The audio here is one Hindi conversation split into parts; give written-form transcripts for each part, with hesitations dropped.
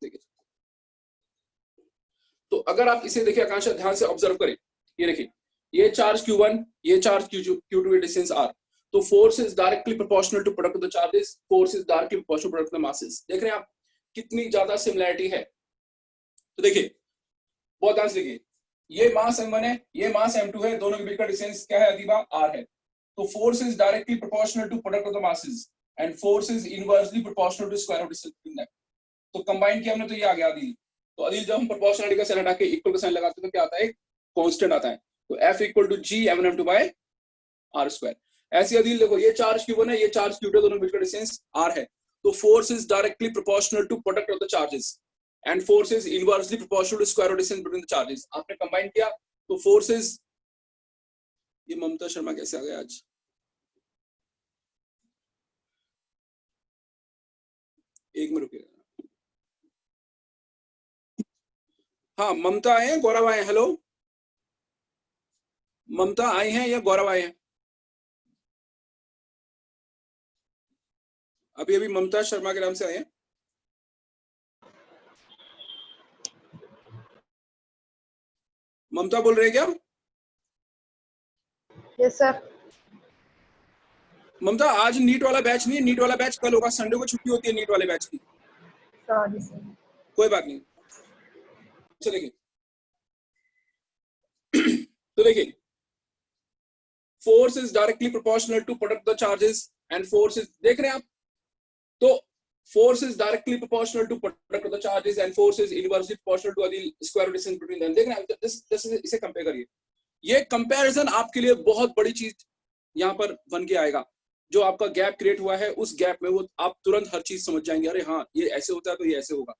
देखिए, तो अगर आप इसे देखिए आकांक्षा ध्यान से ऑब्जर्व करें, ये देखिए ये चार्ज Q1, ये चार्ज Q2 डिस्टेंस R, तो force is directly proportional to product of the charges, force is directly proportional to product of the masses. देख रहे हैं आप कितनी ज्यादा सिमिलैरिटी है। तो देखिए बहुत ध्यान से देखिए, ये मास M1 है, ये मास M2 है, दोनों के बीच का डिस्टेंस क्या है अदीबा? R है। तो force is directly proportional to product of the masses and force is inversely proportional to square of distance between them. तो कंबाइन किया हमने तो ये आ गया अदील। तो अदील जब हम प्रोपोर्शनलिटी का साइन हटा के इक्वल का साइन लगाते हैं तो क्या आता है? कांस्टेंट आता है। तो F equal to G M1 M2 by R square. ऐसे अदील देखो, ये चार्ज Q1 है, ये चार्ज Q2, दोनों के बीच का डिस्टेंस R है। तो force is directly proportional to product of the charges and force is inversely proportional to square of distance between the charges. आपने कंबाइन किया तो फोर्स इज, ये ममता शर्मा कैसे आ गया आज? एक मिनट रुकिएगा। हाँ ममता आए हैं, गौरव आए हैं। हेलो ममता आई हैं या गौरव आए हैं? अभी अभी ममता शर्मा के नाम से आए हैं। ममता बोल रहे हैं क्या? Yes sir. ममता आज नीट वाला बैच नहीं है, नीट वाला बैच कल होगा, संडे को छुट्टी होती है नीट वाले बैच की। Sorry sir. कोई बात नहीं। देखिए तो देखिए force is directly proportional to product the charges and force is, देख रहे हैं आप, तो force is directly proportional to product of the charges and force is inversely proportional to the square distance between them. देख रहे हैं आप, इसे कंपेयर करिए। ये कंपैरिजन आपके लिए बहुत बड़ी चीज यहाँ पर बन के आएगा। जो आपका गैप क्रिएट हुआ है उस गैप में वो आप तुरंत हर चीज समझ जाएंगे, अरे हाँ ये ऐसे होता है तो ये ऐसे होगा।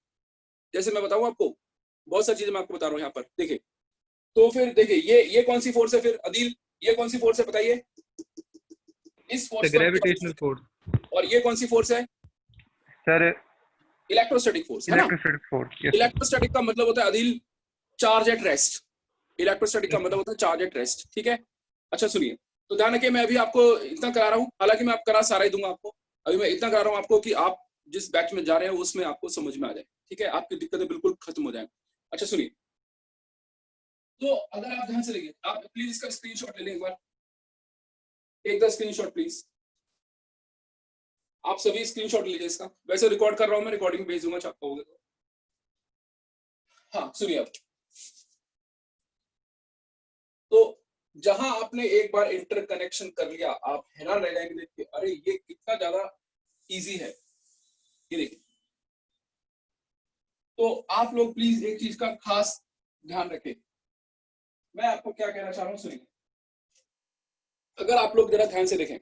जैसे मैं बताऊं आपको, बहुत सारी चीजें मैं आपको बता रहा हूँ यहाँ पर। देखिए तो फिर देखिए ये कौन सी फोर्स है फिर अदील? ये कौन सी फोर्स है बताइए? इस फोर्स ग्रेविटेशनल फोर्स। और ये कौन सी फोर्स है सर? इलेक्ट्रोस्टैटिक फोर्स है ना। Electrostatic force. इलेक्ट्रोस्टैटिक का मतलब होता है Adeel charge at rest. Electrostatic का मतलब होता है चार्ज एट रेस्ट, ठीक है। अच्छा सुनिए, तो ध्यान रखिए, मैं अभी आपको इतना करा रहा हूँ, हालांकि मैं आप करा सारा ही दूंगा आपको। अभी मैं इतना करा रहा हूँ आपको कि आप जिस बैच में जा रहे हैं उसमें आपको समझ में आ जाए, ठीक है, आपकी दिक्कतें बिल्कुल खत्म हो जाए। अच्छा सुनिए, तो अगर आप ध्यान से देखिए, आप प्लीज इसका स्क्रीनशॉट ले लें एक बार, टेक द स्क्रीनशॉट प्लीज। आप सभी स्क्रीनशॉट लीजिए इसका। वैसे रिकॉर्ड कर रहा हूं मैं, रिकॉर्डिंग भेज दूंगा आप पाओगे तो। हाँ सुनिए अब, तो जहां आपने एक बार इंटरकनेक्शन कर लिया, आप हैरान रह जाएंगे देख के, अरे ये कितना ज्यादा इजी है। ये देखिए, तो आप लोग प्लीज एक चीज का खास ध्यान रखें। मैं आपको क्या कहना चाह रहा हूं सुनिए, अगर आप लोग जरा ध्यान से देखें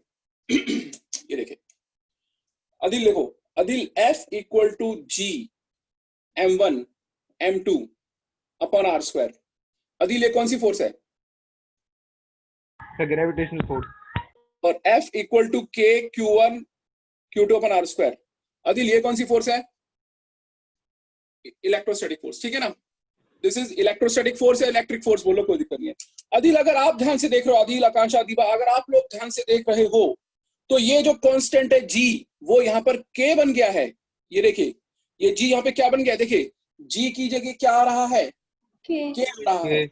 ये देखिए अदिल, देखो Adil, F equal to G M1 M2 upon R square. Adil ये कौन सी फोर्स है? Gravitational force. और F equal to K Q1 Q2 upon R square. Adil ये कौन सी फोर्स है? इलेक्ट्रोस्टैटिक फोर्स, ठीक है ना। दिस इज इलेक्ट्रोस्टैटिक फोर्स है, इलेक्ट्रिक फोर्स बोलो, कोई दिक्कत नहीं है। अदिल अगर आप ध्यान से देख रहे हो, अदिल, आकांक्षा, अदीबा, अगर आप लोग ध्यान से देख रहे हो तो ये जो कांस्टेंट है G, वो यहाँ पर K बन गया है। ये देखिए, ये G यहाँ पे क्या बन गया है? देखिए G की जगह क्या आ रहा है? K आ रहा है।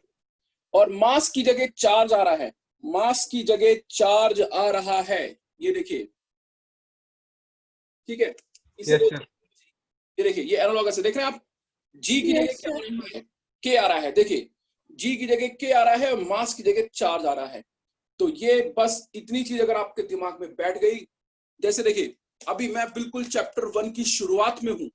और मास की जगह चार्ज आ रहा है, मास की जगह चार्ज आ रहा है। ये देखिए, ठीक है, इसे ये देखिए, ये एनालॉगस है, देख रहे हैं आप। G की जगह क्या आ रहा है? K आ रहा है। देखिए G की जगह K आ रहा है और मास की जगह चार्ज आ रहा है। तो ये बस इतनी चीज अगर आपके दिमाग में बैठ गई, जैसे देखिए अभी मैं बिल्कुल चैप्टर 1 की शुरुआत में हूं।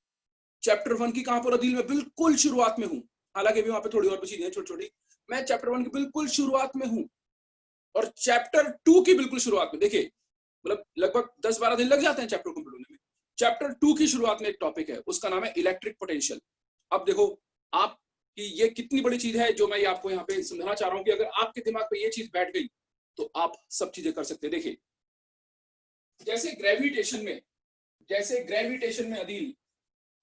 चैप्टर 1 की कहां पर अदील? में बिल्कुल शुरुआत में हूं, हालांकि अभी वहां पे थोड़ी और भी चीजें हैं छोटी छोटी। मैं चैप्टर 1 की बिल्कुल शुरुआत में हूं और चैप्टर 2 की बिल्कुल शुरुआत में। देखिए मतलब लगभग 10-12 दिन लग जाते हैं चैप्टर कंप्लीट होने में। चैप्टर 2 की शुरुआत में एक टॉपिक है, उसका नाम है इलेक्ट्रिक पोटेंशियल। अब देखो आप कि ये कितनी बड़ी चीज है जो मैं ये आपको यहाँ पे समझाना चाह रहा हूँ कि अगर आपके दिमाग पे ये चीज बैठ गई तो आप सब चीजें कर सकते हैं। देखिए जैसे ग्रेविटेशन में अदील,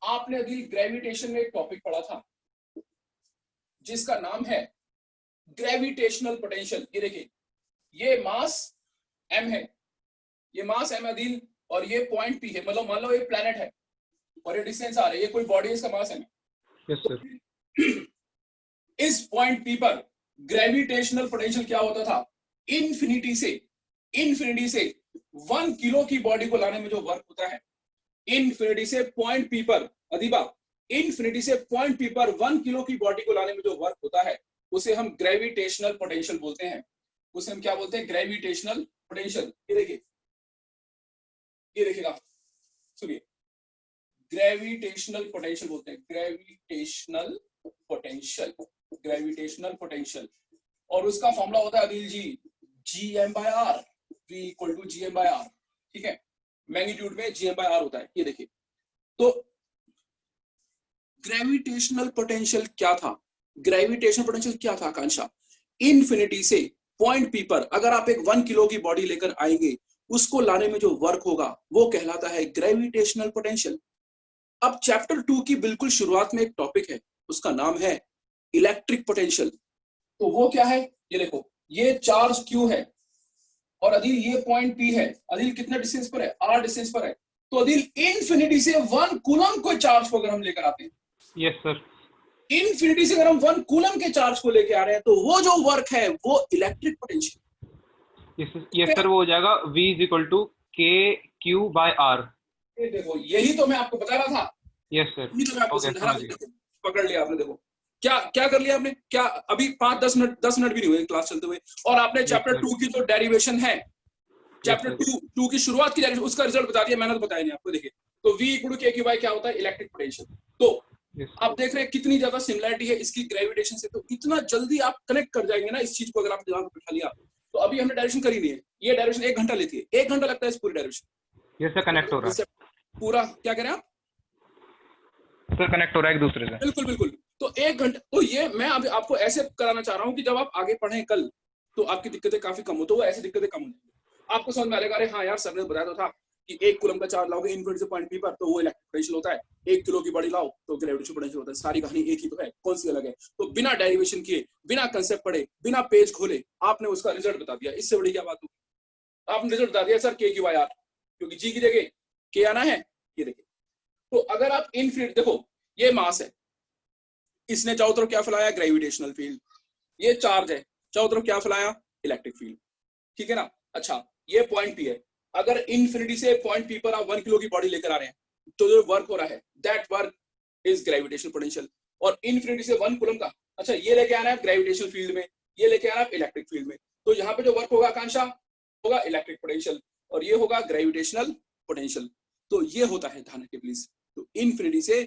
आपने अदील ग्रेविटेशन में एक टॉपिक पढ़ा था जिसका नाम है ग्रेविटेशनल पोटेंशियल। ये देखिए, ये मास m है, ये मास m अदील, और ये पॉइंट p है। मतलब मान लो ये प्लैनेट है, और ये डिस्टेंस आ रही है, ये कोई बॉडी है, इसका मास है ना। Yes sir. इस पॉइंट पी पर ग्रेविटेशनल पोटेंशियल क्या होता था, इन्फिनिटी से 1 किलो की बॉडी को लाने में जो वर्क होता है, इन्फिनिटी से पॉइंट पी पर, अदीबा, इन्फिनिटी से पॉइंट पी पर 1 किलो की बॉडी को लाने में जो वर्क होता है उसे हम ग्रेविटेशनल पोटेंशियल बोलते हैं। उसे हम क्या बोलते हैं, ग्रेविटेशनल पोटेंशियल। ये देखिए, ये देखिएगा, सुनिए, ग्रेविटेशनल पोटेंशियल बोलते हैं, ग्रेविटेशनल पोटेंशियल, ग्रेविटेशनल पोटेंशियल। और उसका फॉर्मूला होता है Anil ji, Gm/r, V equal to Gm/r, ठीक है, मैग्नीट्यूड में Gm/r होता है। ये देखिए, तो ग्रेविटेशनल पोटेंशियल क्या था, ग्रेविटेशनल पोटेंशियल क्या था आकांक्षा, इन्फिनिटी से पॉइंट पी पर अगर आप एक 1 किलो की बॉडी लेकर आएंगे, उसको लाने में जो वर्क होगा वो कहलाता है ग्रेविटेशनल पोटेंशियल। अब चैप्टर 2 की बिल्कुल शुरुआत में एक टॉपिक है, उसका नाम है इलेक्ट्रिक पोटेंशियल। तो वो क्या है, ये देखो, ये चार्ज Q है और अदिल ये पॉइंट P है। अदिल कितना डिस्टेंस पर है, R डिस्टेंस पर है। तो अदिल इन्फिनिटी से 1 कूलम को चार्ज को अगर हम लेकर आते हैं, यस सर। इन्फिनिटी से अगर हम 1 कूलम के चार्ज को लेकर आ रहे हैं, तो वो जो वर्क है वो इलेक्ट्रिक पोटेंशियल। यस सर, वो हो जाएगा V is equal to KQ/R। ये देखो, यही तो मैं आपको बता रहा था, यस सर। यही तो मैं आपको ओके, समझा रहा समझ गया। था। पकड़ लिया आपने, देखो क्या क्या कर लिया आपने, क्या अभी 5-10 मिनट भी नहीं हुए क्लास चलते हुए, और आपने चैप्टर 2 की जो डेरिवेशन है, चैप्टर 2 की शुरुआत की डेरिवेशन, उसका रिजल्ट बता दिया, मैंने तो बताया नहीं आपको। देखिए, तो V इक्वल टू KQ/R क्या होता है, इलेक्ट्रिक पोटेंशियल। तो आप देख रहे हैं कितनी ज्यादा सिमिलरिटी है इसकी ग्रेविटेशन से, तो इतना जल्दी आप कनेक्ट कर जाएंगे ना इस चीज को, अगर आप दिमाग में बिठा लिया। तो अभी हमने डायरेक्शन करी नहीं है, ये डायरेक्शन 1 घंटा लेती है, 1 घंटा लगता है इस पूरी डायरेक्शन। यस सर, कनेक्ट हो रहा है पूरा क्या करें आप सर, कनेक्ट हो रहा है एक दूसरे से। बिल्कुल बिल्कुल। तो 1 घंटा, तो ये मैं अभी आपको ऐसे कराना चाह रहा हूँ कि जब आप आगे पढ़ें कल, तो आपकी दिक्कतें काफी कम हो, तो वो ऐसी दिक्कतें कम हो जाएंगी, आपको समझ में आएगा, अरे हाँ यार सर ने बताया तो था कि 1 कूलम का चार्ज लाओगे इन्फिनिटी से पॉइंट पी पर, तो वो इलेक्ट्रिक पोटेंशियल होता है, 1 किलो की बॉडी लाओ तो ग्रेविटेशनल पोटेंशियल होता है। सारी कहानी एक ही तो है, कौन सी अलग है। तो बिना डेरिवेशन किए, बिना कंसेप्ट पढ़े, बिना पेज खोले आपने उसका रिजल्ट बता दिया, इससे बड़ी क्या बात होगी। आपने रिजल्ट बता दिया सर KQ/R, क्योंकि जी की जगह के आना है। ये देखिए, तो अगर आप इन्फिनिटी, देखो ये मास है, इसने चारों तरफ क्या फैलाया, ग्रेविटेशनल फील्ड। ये चार्ज है, चारों तरफ क्या फैलाया, इलेक्ट्रिक फील्ड, ठीक है ना। अच्छा, ये पॉइंट पी है, अगर इन्फिनिटी से पॉइंट पी पर आप 1 किलो की बॉडी लेकर आ रहे हैं, तो जो वर्क हो रहा है that work is gravitational potential. और इन्फिनिटी से 1 कूलम का, अच्छा ये लेके आना है ग्रेविटेशनल फील्ड में, ये लेके आना है इलेक्ट्रिक फील्ड में, तो यहाँ पे जो वर्क होगा आकांक्षा, होगा इलेक्ट्रिक पोटेंशियल, और ये होगा ग्रेविटेशनल पोटेंशियल। तो ये होता है, ध्यान रखिए प्लीज। तो इन्फिनिटी से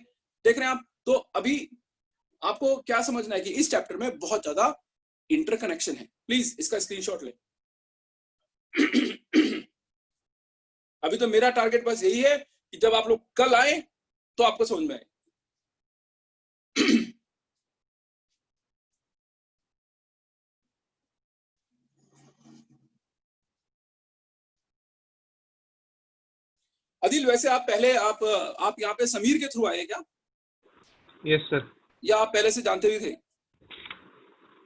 देख रहे हैं आप, तो अभी आपको क्या समझना है कि इस चैप्टर में बहुत ज्यादा इंटरकनेक्शन है। प्लीज इसका स्क्रीनशॉट ले। अभी तो मेरा टारगेट बस यही है कि जब आप लोग कल आए तो आपको समझ में आए। अदिल, वैसे आप पहले आप यहाँ पे समीर के थ्रू आए क्या, यस सर। या आप पहले से जानते भी थे।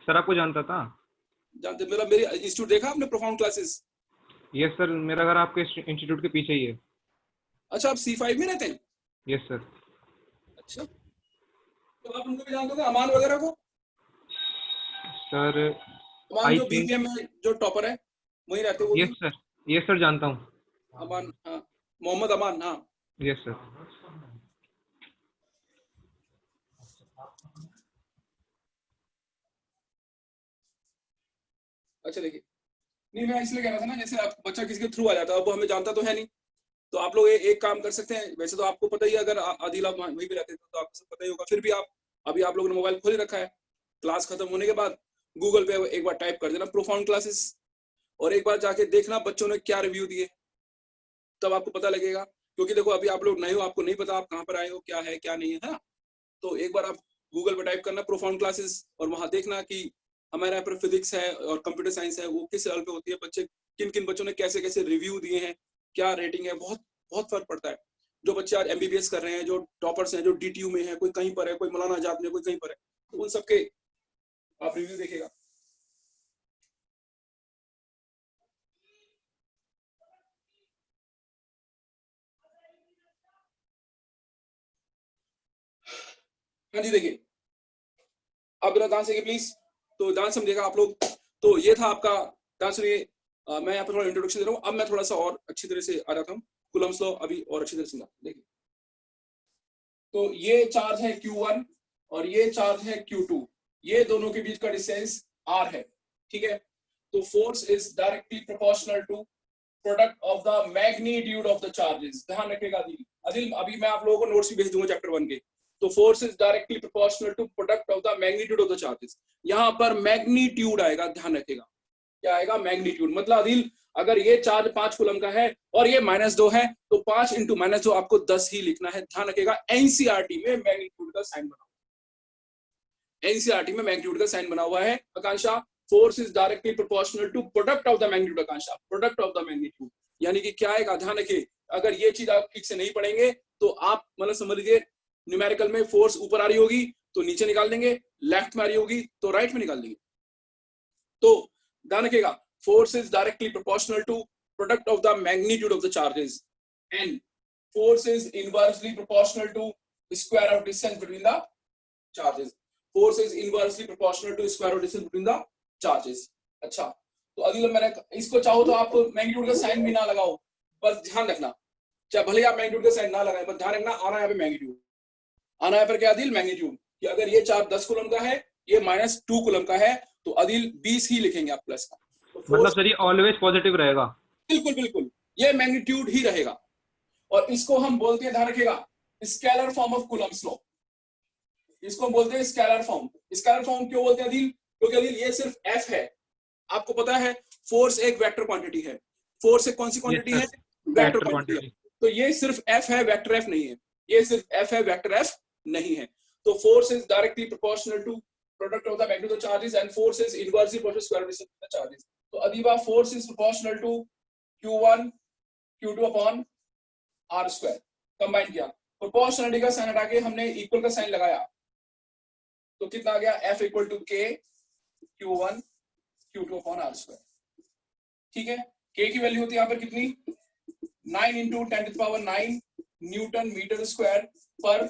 सर आपको जानता था। जानते, मेरे इंस्टीट्यूट देखा आपने, प्रोफाउंड क्लासेस। यस सर, मेरा घर आपके इंस्टीट्यूट के पीछे ही है। अच्छा, आप C5 में रहते हैं। Yes sir. अच्छा, तो आप उनको भी जानते होंगे, अमान वगैरह को। सर अमान आई जो थिंक, BPM में जो टॉपर है, वही रहते हैं वो भी। यस सर जानता हूँ। अमान, हाँ, मोहम्मद अमान, हाँ। Yes sir. अच्छा देखिए, नहीं मैं इसलिए कह रहा था ना, जैसे आप बच्चा किसी के थ्रू आ जाता है, अब वो हमें जानता तो है नहीं, तो आप लोग एक काम कर सकते हैं। वैसे तो आपको पता ही है, अगर आदिल आप वहीं पे रहते तो आपको सब पता ही होगा, फिर भी आप, अभी आप लोगों ने मोबाइल खोल ही रखा है, क्लास खत्म होने के बाद गूगल पे एक बार टाइप कर देना प्रोफाउंड क्लासेस, और एक बार जाके देखना बच्चों ने क्या रिव्यू दिए, तब आपको पता लगेगा। क्योंकि देखो अभी आप लोग नए हो, आपको नहीं पता आप कहाँ पर आए हो, क्या है क्या नहीं है ना। तो एक बार आप गूगल पे टाइप करना प्रोफाउंड क्लासेस, और वहां देखना कि हमारे यहाँ पर फिजिक्स है और कंप्यूटर साइंस है, वो किस लेवल पे होती है, बच्चे किन किन बच्चों ने कैसे कैसे रिव्यू दिए हैं, क्या रेटिंग है, बहुत बहुत फर्क पड़ता है। जो बच्चे आज MBBS कर रहे हैं, जो टॉपर्स हैं, जो DTU में है, कोई कहीं पर है, कोई मौलाना आजाद में, कोई कहीं पर है, तो उन सबके आप रिव्यू देखिएगा। हाँ जी देखिए, अब मेरा ध्यान से प्लीज, तो ध्यान समझिएगा आप लोग। तो ये था आपका, ध्यान सुनिए, मैं यहाँ पर थोड़ा इंट्रोडक्शन दे रहा हूँ। अब मैं थोड़ा सा और अच्छी तरह से आ जाता हूँ, कूलम्स लॉ अभी और अच्छी तरह से देखिए। तो ये चार्ज है Q1 और ये चार्ज है Q2, ये दोनों के बीच का डिस्टेंस R है, ठीक है। तो force is directly proportional to product of the magnitude of the charges. ध्यान रखिएगा अदिल, अदिल अभी मैं आप लोगों को नोट्स भी भेज दूंगा चैप्टर 1 के। तो force is directly proportional to product of the magnitude of the charges. यहाँ पर मैग्नीट्यूड आएगा, ध्यान रखिएगा क्या आएगा, मैग्नीट्यूड। मतलब अदिल अगर ये चार्ज 5 कूलम का है और ये -2 है तो 5 × -2 आपको 10 ही लिखना है। ध्यान रखिएगा एनसीईआरटी में मैग्नीट्यूड का साइन बना, एनसीईआरटी में मैग्नीट्यूड का साइन बना हुआ है। Akanksha, force is directly proportional to product of the magnitude. Akanksha, product of the magnitude यानी कि क्या आएगा, ध्यान रखिए। अगर ये चीज आप ठीक से नहीं पढ़ेंगे तो आप मतलब समझ लीजिए न्यूमेरिकल में फोर्स ऊपर आ रही होगी तो नीचे निकाल देंगे, लेफ्ट में आ रही होगी तो राइट में निकाल देंगे। तो ध्यान रखिएगा, force is directly proportional to product of the magnitude of the charges and force is inversely proportional to square of distance between the charges. Force is inversely proportional to square of distance between the charges. अच्छा, तो अदिल मैंने इसको चाहो तो आप मैग्नीट्यूड का साइन भी ना लगाओ, बस ध्यान रखना, चाहे भले आप मैग्नीट्यूड का साइन ना लगाएं, बस ध्यान रखना आना है यहाँ पे मैग्नीट्यूड, आना है पर क्या अदिल, मैग्नीट्यूड। कि अगर ये चार्ज 10 कूलम का है, ये -2 कूलम का है, तो अदिल 20 ही लिखेंगे आप प्लस का। मतलब सर ये ऑलवेज पॉजिटिव रहेगा? बिल्कुल बिल्कुल, ये मैग्नीट्यूड ही रहेगा। और इसको हम बोलते हैं, ध्यान रखिएगा, scalar form of Coulomb's law. इसको हम बोलते हैं स्केलर फॉर्म। स्केलर फॉर्म क्यों बोलते हैं अदिल? क्योंकि अदिल ये सिर्फ F है। आपको पता है फोर्स एक वेक्टर क्वांटिटी है। फोर्स एक कौन सी क्वांटिटी है? वेक्टर क्वांटिटी है। तो ये सिर्फ F है, वेक्टर F नहीं है। ये सिर्फ F है, वेक्टर F नहीं है। तो force is directly proportional to product of the magnitude of charges and force is inversely proportional to square root of the charges. तो Adiba force is proportional to Q1 Q2 upon R square. Combine किया, प्रोपोर्शनलिटी का साइन हटा के हमने इक्वल का साइन लगाया, तो कितना आ गया, F equal to K Q1 Q2 upon R square. ठीक है, K की वैल्यू होती है यहाँ पर कितनी, 9 × 10⁹ न्यूटन मीटर स्क्वायर पर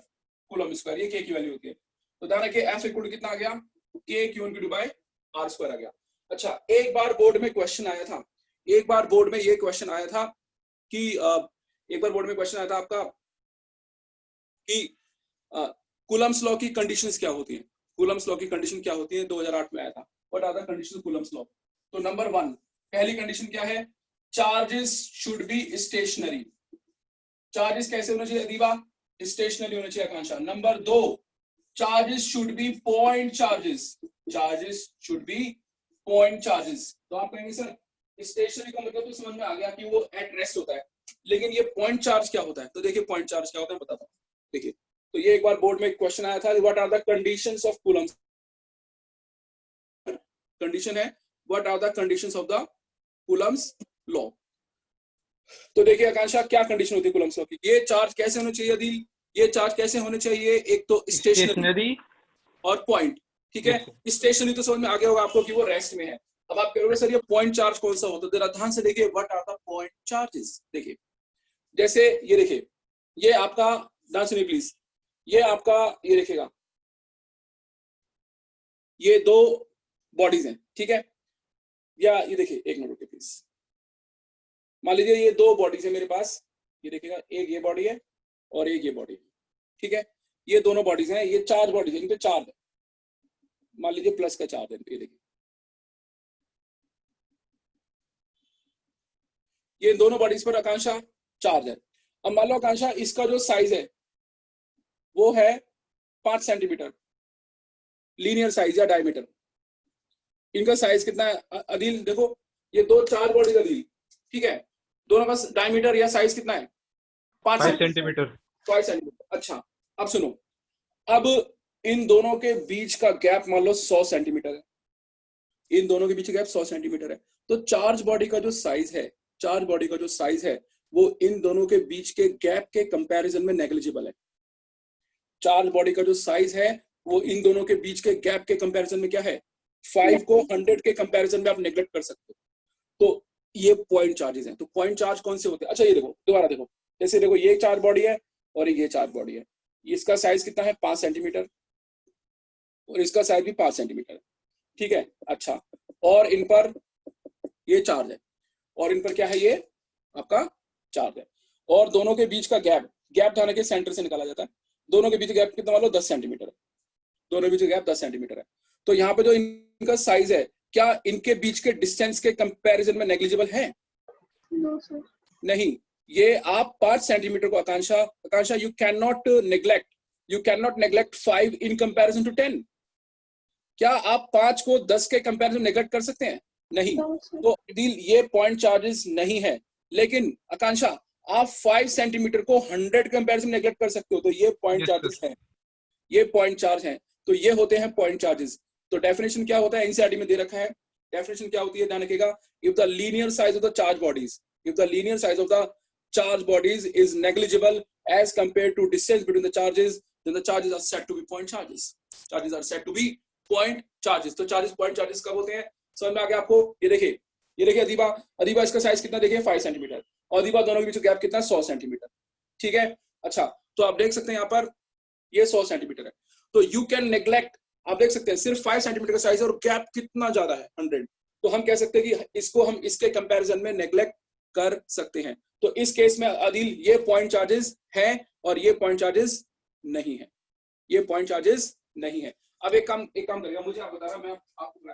कूलम स्क्वायर, ये K की वैल्यू होती है। तो ध्यान रखिए F इक्वल टू कितना आ गया, K Q1 Q2 by R square आ गया। अच्छा, एक बार बोर्ड में क्वेश्चन आया था, एक बार बोर्ड में ये क्वेश्चन आया था कि एक बार बोर्ड में क्वेश्चन आया था आपका कि कूलम्स लॉ की कंडीशंस क्या होती हैं। कूलम्स लॉ की कंडीशन क्या होती है, 2008 में आया था। What are the conditions of Coulomb's law? तो नंबर 1, पहली कंडीशन क्या है, charges should be stationary. Charges कैसे होने चाहिए अदीबा, स्टेशनरी होने चाहिए। Akanksha, number 2, charges should be point charges. Charges should be point charges. तो आप कहेंगे सर स्टेशनरी का मतलब तो समझ में आ गया कि वो एट रेस्ट होता है, लेकिन ये पॉइंट चार्ज क्या होता है? तो देखिए पॉइंट चार्ज क्या होता है बताता हूं। देखिए, तो ये एक बार बोर्ड में क्वेश्चन आया था, what are the conditions of Coulombs. Condition है what are the conditions of the Coulomb's law. तो देखिए आकांक्षा, क्या कंडीशन होती है कूलम्स लॉ की, ये चार्ज कैसे होने चाहिए अदिल, ये चार्ज कैसे होने चाहिए, एक तो स्टेशनरी और पॉइंट। ठीक है, स्टेशनरी तो समझ में आ गया होगा आपको कि वो रेस्ट में है। अब आप कहोगे सर ये पॉइंट चार्ज कौन सा होता है, जरा ध्यान से देखिए, what are the point charges. देखिए जैसे ये देखिए, ये आपका, ध्यान सुनिए प्लीज, ये आपका, ये देखिएगा, ये 2 बॉडीज हैं, ठीक है, या ये देखिए, एक मिनट रुकिए प्लीज, मान लीजिए ये 2 बॉडीज है मेरे पास, ये देखिएगा, एक ये बॉडी है और एक ये बॉडी है, ठीक है, ये दोनों बॉडीज हैं, ये चार्ज बॉडीज है, इन पे चार्ज है, मान लीजिए प्लस का चार्ज है, ये देखिए, ये दोनों बॉडीज पर आकांक्षा चार्ज है। अब मान लो आकांक्षा इसका जो साइज है वो है 5 सेंटीमीटर, लीनियर साइज या डायमीटर। इनका साइज कितना है अदिल, देखो ये 2 चार्ज बॉडीज अदिल, ठीक है, दोनों का डायमीटर या साइज कितना है, 5 सेंटीमीटर। 5 सेंटीमीटर। अच्छा, अब सुनो, अब इन दोनों के बीच का गैप मान लो 100 सेंटीमीटर है, इन दोनों के बीच का गैप 100 सेंटीमीटर है। तो चार्ज बॉडी का जो साइज है, चार्ज बॉडी का जो साइज है वो इन दोनों के बीच के गैप के कंपैरिजन में नेग्लिजिबल है। चार्ज बॉडी का जो साइज है वो इन दोनों के बीच के गैप के कंपैरिजन में क्या है, 5 को 100 के कंपैरिजन में आप नेग्लेक्ट कर सकते हो। तो ये पॉइंट चार्जेस हैं। तो पॉइंट चार्ज कौन से होते हैं? अच्छा ये देखो, दोबारा देखो, जैसे देखो ये चार्ज बॉडी है और ये चार्ज बॉडी है, इसका साइज कितना है, 5 सेंटीमीटर, और इसका साइज भी 5 सेंटीमीटर है, ठीक है। अच्छा, और इन पर ये चार्ज है, और इन पर क्या है, ये आपका चार्ज है, और दोनों के बीच का गैप धाने के सेंटर से निकाला जाता है। दोनों के बीच गैप कितना, मान लो 10 सेंटीमीटर है, दोनों के बीच गैप 10 सेंटीमीटर है। तो यहाँ पे जो इनका साइज है, क्या इनके बीच के डिस्टेंस के कंपैरिजन में नेग्लिजिबल है? No sir. नहीं, ये आप 5 सेंटीमीटर को, Akanksha you can not neglect 5 in comparison to 10। क्या आप 5 को 10 के कंपैरिजन नेग्लेक्ट कर सकते हैं? नहीं। तो ये पॉइंट चार्जेस नहीं है। लेकिन आकांक्षा, आप 5 सेंटीमीटर को 100 कंपैरिजन नेग्लेक्ट कर सकते हो, तो ये पॉइंट चार्जेस हैं, ये पॉइंट चार्ज हैं, तो ये होते हैं पॉइंट चार्जेस। तो डेफिनेशन क्या होता है, एनसीईआरटी में दे रखा है। डेफिनेशन क्या होती है, ध्यान रखिएगा। If the linear size of the charge bodies is negligible as compared to distance between the charges, then the charges are said to be point charges. Charges are said to be point charges. तो चार्जेस पॉइंट चार्जेस कब होते हैं, समझ में आ गया आपको? ये देखिए अदीबा इसका साइज कितना, देखिए 5 सेंटीमीटर, और अदीबा दोनों के बीच गैप कितना, 100 सेंटीमीटर, ठीक है। अच्छा, तो आप देख सकते हैं यहाँ पर ये 100 सेंटीमीटर है, तो यू कैन नेग्लेक्ट, आप देख सकते हैं सिर्फ 5 सेंटीमीटर का साइज है और गैप कितना ज्यादा है, 100। तो हम कह सकते हैं कि इसको हम इसके कंपैरिजन में नेग्लेक्ट कर सकते हैं। तो इस केस में आदिल, ये पॉइंट चार्जेस है और ये पॉइंट चार्जेस नहीं है, ये पॉइंट चार्जेस नहीं है। अब एक काम करिएगा, मुझे आप बता रहा, मैं आपको बता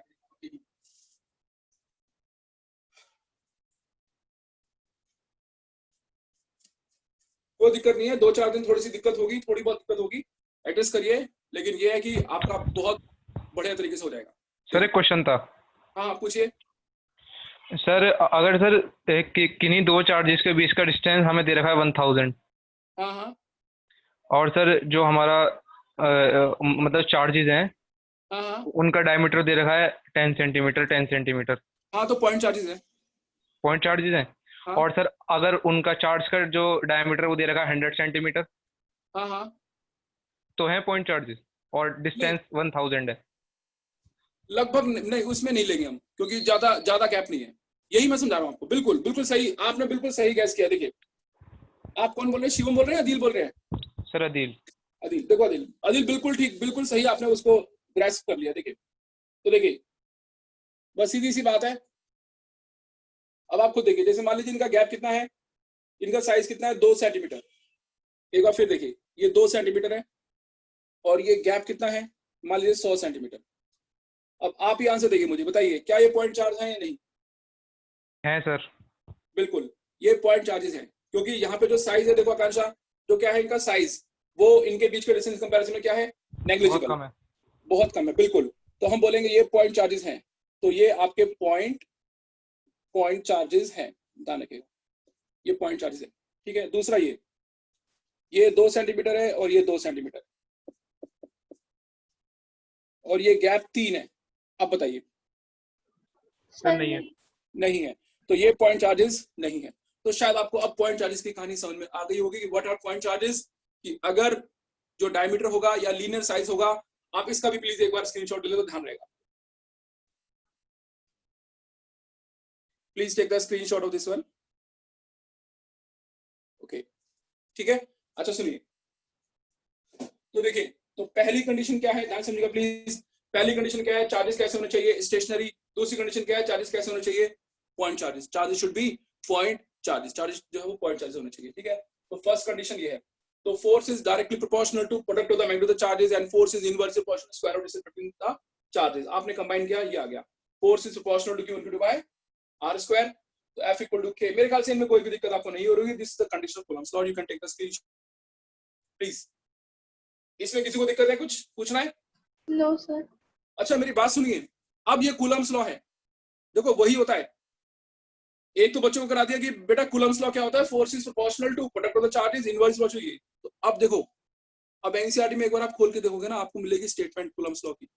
कोई दिक्कत नहीं है, 2-4 दिन थोड़ी बहुत दिक्कत होगी, एडजस्ट करिए, लेकिन ये है कि आपका बहुत बढ़िया तरीके से हो जाएगा। सर एक क्वेश्चन था। हाँ पूछिए। सर अगर सर किन्हीं दो चार्जेस के बीच का डिस्टेंस हमें दे रखा है 1000। हाँ। और सर जो हमारा मतलब चार्जेस हैं, हाँ, उनका डायमीटर दे रखा है 10 सेंटीमीटर। हाँ, तो पॉइंट चार्जेस है। पॉइंट चार्जेस हैं। हाँ। और सर अगर उनका चार्ज का जो डायमीटर वो दे रखा है 100 सेंटीमीटर, हाँ, तो है पॉइंट चार्जेस, और डिस्टेंस 1000 है। लगभग नहीं, उसमें नहीं लेंगे हम, क्योंकि ज्यादा गैप नहीं है। यही मैं समझा रहा हूँ आपको। बिल्कुल सही, आपने बिल्कुल सही गैस किया। देखिए, आप कौन बोल रहे हैं, शिवम बोल रहे हैं, अदिल बोल रहे हैं? सर अदिल। देखो अदिल बिल्कुल ठीक, बिल्कुल सही, आपने उसको ग्रैस्प कर लिया। देखिए, तो देखिए बस सीधी सी बात है। अब आप खुद देखिए, जैसे मान लीजिए इनका गैप कितना है, इनका साइज कितना है, 2 सेंटीमीटर। एक बार फिर देखिए, ये 2 सेंटीमीटर है और ये गैप कितना है, मान लीजिए 100 सेंटीमीटर। अब आप ही आंसर देखिए, मुझे बताइए क्या ये पॉइंट चार्ज है या नहीं? है सर, बिल्कुल ये पॉइंट चार्जेस हैं, क्योंकि यहाँ पे जो साइज है, देखो आकांक्षा, जो क्या है इनका साइज, वो इनके बीच के डिस्टेंस कंपैरिजन में क्या है, नेग्लिजिबल, बहुत कम है। बिल्कुल, तो हम बोलेंगे ये पॉइंट चार्जेस हैं। तो ये आपके पॉइंट चार्जेस हैं, ध्यान रखिएगा, ये पॉइंट चार्जेस है, ठीक है। दूसरा ये 2 सेंटीमीटर है और ये 2 सेंटीमीटर, और ये गैप 3 है। अब बताइए, सर नहीं है, तो ये पॉइंट चार्जेस नहीं है। तो शायद आपको अब पॉइंट चार्जेस की कहानी समझ में आ गई होगी कि व्हाट आर पॉइंट चार्जेस, कि अगर जो डायमीटर होगा या लीनियर साइज होगा, आप इसका भी प्लीज एक बार स्क्रीनशॉट ले लो तो ध्यान रहेगा। Please take the screenshot of this one. Okay, ठीक है। अच्छा सुनिए, तो देखिए, तो पहली कंडीशन क्या है, ध्यान समझिएगा प्लीज। पहली कंडीशन क्या है, चार्जेस कैसे होने चाहिए, स्टेशनरी। दूसरी कंडीशन क्या है, चार्जेस कैसे होने चाहिए, point charges. Charges should be point charges, charges जो है वो पॉइंट चार्जेस होने चाहिए, ठीक है। तो फर्स्ट कंडीशन ये है, तो force is directly proportional to product of the magnitude of the charges and force is inversely proportional to square root distance between the charges. आपने कंबाइन किया, ये आ गया, force is proportional to Q into by R square, तो F इक्वल टू K। मेरे ख्याल से इनमें कोई भी दिक्कत आपको नहीं हो रही है। This is the condition of Coulomb's law, you can take the screenshot please. इसमें किसी को दिक्कत है, कुछ पूछना है? No sir. अच्छा मेरी बात सुनिए, अब ये कूलम्ब्स लॉ है, देखो वही होता है। एक तो बच्चों को करा दिया कि बेटा कूलम्ब्स लॉ क्या होता है, force is proportional to product of the charges inverse law चाहिए। तो अब देखो, अब एनसीईआरटी में एक बार आप खोल के देखोगे ना, आपको मिलेगी स्टेटमेंट कूलम्ब्स लॉ की।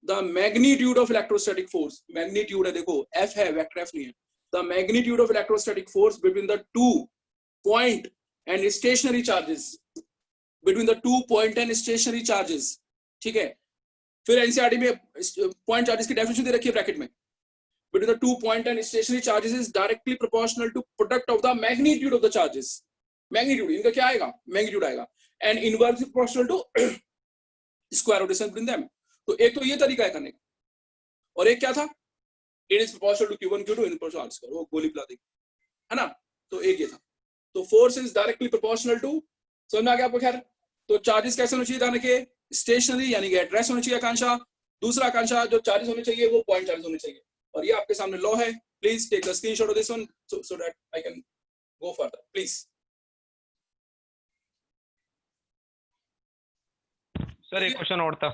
The magnitude of electrostatic force, magnitude है, देखो F है, वेक्टर F नहीं है। The magnitude of electrostatic force between the 2 point and stationary charges, between the 2 point and stationary charges, ठीक है। फिर एनसीईआरटी में पॉइंट चार्जेस की डेफिनेशन दे रखी है ब्रैकेट में, between the 2 point and stationary charges is directly proportional to product of the magnitude of the charges. Magnitude इनका क्या आएगा, magnitude आएगा, and inversely proportional to square root distance between them. तो एक तो ये तरीका है करने का, और एक क्या था, it is proportional to Q1 Q2 in proportional R square, वो गोली पिला देगी, है ना। तो एक ये था, तो force is directly proportional to, समझ में आ गया आपको। खैर, तो चार्जेस कैसे होने चाहिए ध्यान रखिए, स्टेशनरी यानी कि एट रेस्ट होने चाहिए आकांक्षा। दूसरा आकांक्षा जो चार्जेस होने चाहिए वो पॉइंट चार्जेस होने चाहिए, और ये आपके सामने लॉ है। Please take the screenshot of this one so that I can go further, please. Sir एक क्वेश्चन और था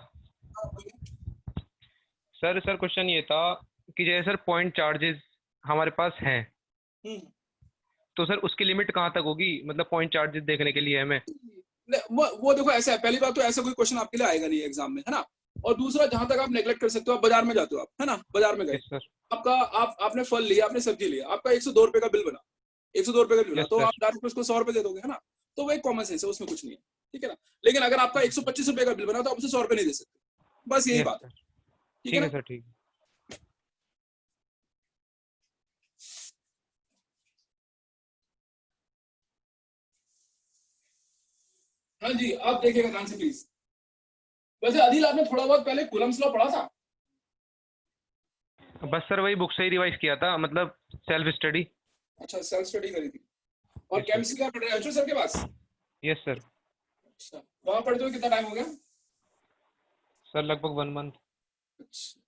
सर क्वेश्चन ये था कि जैसे सर पॉइंट चार्जेस हमारे पास हैं, तो सर उसकी लिमिट कहाँ तक होगी, मतलब पॉइंट चार्जेस देखने के लिए हमें। वो देखो ऐसा है, पहली बात तो ऐसा कोई क्वेश्चन आपके लिए आएगा नहीं एग्जाम में, है ना। और दूसरा, जहां तक आप नेगलेक्ट कर सकते हो, आप बाजार में जाते हो, आप, है ना, बाजार में गए, यस सर। आपने फल लिया, आपने सब्जी लिया, आपका 102 रुपए का बिल बना, 102 रुपए का बिल बना, Yes, तो sir. आप डायरेक्ट उसको 100 रुपए दे दोगे, है ना। तो वो एक कॉमन सेंस है, उसमें कुछ नहीं है, ठीक है ना। लेकिन अगर आपका 125 रुपए का बिल बना तो आप उसे 100 रुपए नहीं दे सकते, बस यही Yes, बात, sir. ठीक ठीक है है ना। सर, ठीक। हाँ जी, आप देखिएगा ध्यान से प्लीज। वैसे आदिल, आपने थोड़ा बहुत पहले कूलम्स लॉ पढ़ा था? बस सर वही बुक से ही रिवाइज किया था, मतलब सेल्फ स्टडी। अच्छा, सेल्फ स्टडी करी थी। और Yes, sir. केमिस्ट्री का पढ़ रहे हैं सर के पास? Yes sir. अच्छा, वहां पढ़ते हुए कितना टाइम हो गया? सर लगभग 1 मंथ। अच्छा,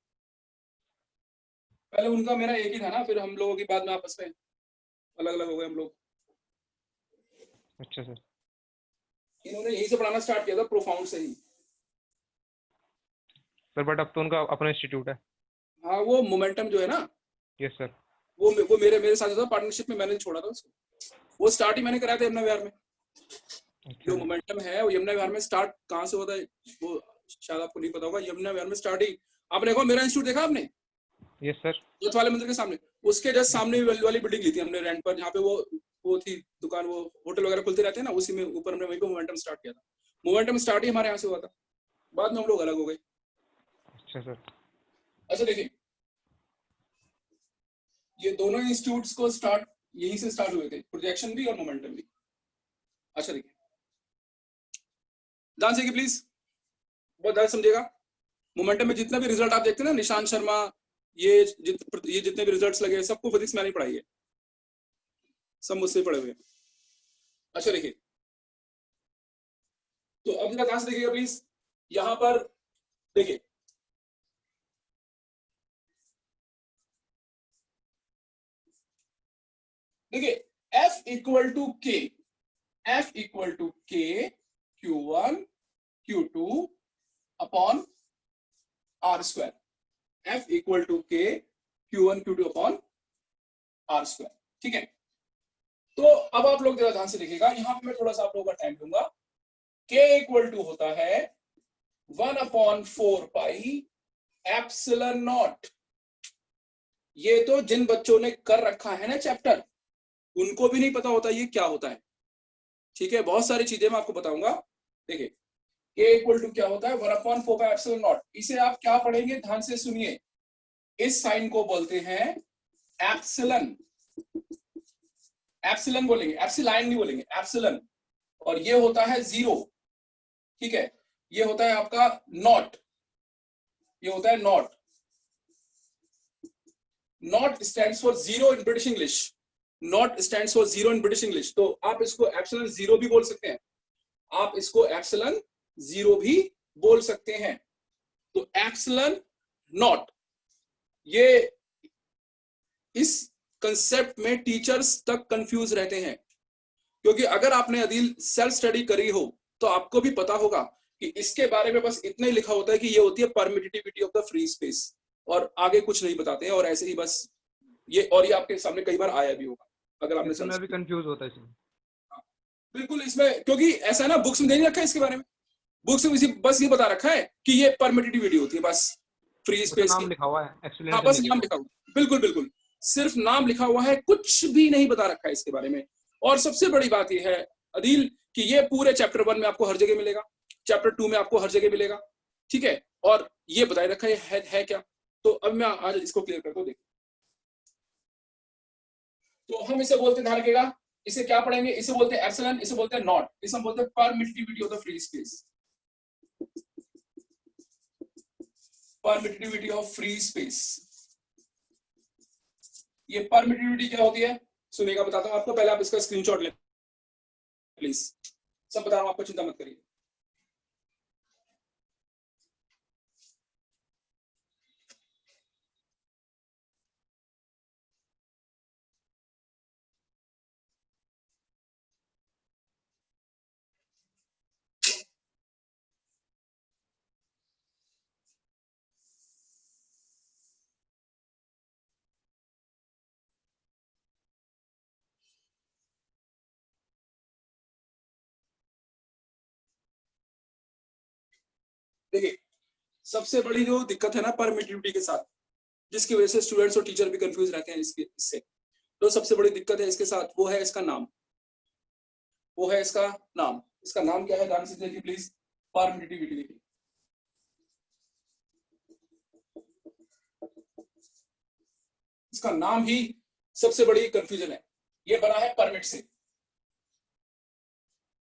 पहले उनका मेरा एक ही था ना, फिर हम लोगों की बाद में आपस में अलग अलग हो गए हम लोग। अच्छा सर। इन्होंने यहीं से पढ़ाना स्टार्ट किया था, प्रोफाउंड से ही। सर बट अब तो उनका अपना इंस्टीट्यूट है। हाँ, वो मोमेंटम जो है ना, यस सर। वो मेरे साथ था पार्टनरशिप में, मैंने छोड़ा था उसको। वो स्टार्ट ही मैंने कराया था यमुना विहार में। जो मोमेंटम है वो यमुना विहार में स्टार्ट कहाँ से होता है वो शायद आपको नहीं पता होगा। यमुना विहार में स्टार्ट ही, आपने देखो मेरा इंस्टीट्यूट देखा आपने? Yes sir. दूध वाले मंदिर के सामने, उसके जस्ट सामने वाली बिल्डिंग ली थी हमने रेंट पर, जहाँ पे वो थी दुकान, वो होटल वगैरह खुलते रहते हैं ना, उसी में ऊपर हमने वहीं पे मोमेंटम स्टार्ट किया था। मोमेंटम स्टार्ट ही हमारे यहाँ से हुआ था, बाद में हम लोग अलग हो गए। अच्छा सर। अच्छा देखिए, ये दोनों इंस्टीट्यूट्स को स्टार्ट यहीं से स्टार्ट हुए थे, प्रोजेक्शन भी और मोमेंटम भी। अच्छा देखिए, ध्यान से प्लीज, बहुत ध्यान समझिएगा। मोमेंटम में जितना भी रिजल्ट आप देखते हैं ना, निशांत शर्मा, ये जितने भी रिजल्ट्स लगे, सबको फिजिक्स मैंने पढ़ाई है, सब मुझसे पढ़े हुए। अच्छा देखिए, तो अब जरा ध्यान से देखिएगा प्लीज, यहां पर देखिए, F equal to K, F equal to K Q1 Q2 upon R square, F equal to K Q1 Q2 upon R square, ठीक है। तो अब आप लोग जरा ध्यान से देखिएगा, यहां पे मैं थोड़ा सा आप लोगों का टाइम दूंगा। K इक्वल टू होता है 1/4 पाई एप्सिलॉन नॉट। ये तो जिन बच्चों ने कर रखा है ना चैप्टर, उनको भी नहीं पता होता ये क्या होता है, ठीक है। बहुत सारी चीजें मैं आपको बताऊंगा। देखिए, K इक्वल टू क्या होता है, 1/4 पाई एप्सिलॉन नॉट। इसे आप क्या पढ़ेंगे, ध्यान से सुनिए, इस साइन को बोलते हैं एप्सिलॉन। एप्सिलॉन बोलेंगे, एप्सिलॉन नहीं बोलेंगे, एप्सिलॉन। और ये होता है 0, ठीक है। ये होता है आपका नॉट, ये होता है not. Not stands for 0 in British English, not stands for 0 in British English. तो आप इसको एप्सिलॉन 0 भी बोल सकते हैं, आप इसको एप्सिलॉन 0 भी बोल सकते हैं। तो एप्सिलॉन नॉट, ये इस कंसेप्ट में टीचर्स तक कंफ्यूज रहते हैं, क्योंकि अगर आपने अदील सेल्फ स्टडी करी हो तो आपको भी पता होगा कि इसके बारे में बस इतना ही लिखा होता है कि ये होती है permittivity of the free space, और आगे कुछ नहीं बताते हैं, और ऐसे ही बस ये, और ये आपके सामने कई बार आया भी होगा अगर आपने इसमें भी कंफ्यूज होता है इसमें। बिल्कुल, इसमें क्योंकि ऐसा है ना, बुक्स में नहीं रखा है इसके बारे में, बुक्स में बस ये बता रखा है कि ये परमिटिविटी होती है, बस फ्री स्पेस नाम की। लिखा हुआ है, हाँ, एक्सप्लेनेशन बस नहीं नाम लिखा हुआ, बिल्कुल बिल्कुल, सिर्फ नाम लिखा हुआ है, कुछ भी नहीं बता रखा है इसके बारे में। और सबसे बड़ी बात यह है अदील कि ये पूरे चैप्टर 1 में आपको हर जगह मिलेगा, चैप्टर 2 में आपको हर जगह मिलेगा, ठीक है। और ये बताया रखा है क्या। तो अब मैं आज इसको क्लियर करता हूं। देखिए, तो हम इसे बोलते हैं, ध्यान रखिएगा, इसे क्या पढ़ेंगे, इसे बोलते हैं एप्सिलॉन, इसे बोलते हैं नॉट, इसे हम बोलते हैं permittivity of the free space. Permittivity of free space. ये परमिटिविटी क्या होती है सुनिएगा, बताता हूं आपको। पहले आप इसका स्क्रीनशॉट ले प्लीज, सब बता रहा हूं आपको, चिंता मत करिए। देखिए, सबसे बड़ी जो दिक्कत है ना परमिटिविटी के साथ, जिसकी वजह से स्टूडेंट्स और टीचर भी कंफ्यूज रहते हैं इससे, तो सबसे बड़ी दिक्कत है इसके साथ, वो है इसका नाम। वो है इसका नाम। इसका नाम क्या है, ध्यान से देखिए प्लीज। परमिटिविटी देखिए, इसका नाम ही सबसे बड़ी कंफ्यूजन है। ये बना है परमिट से।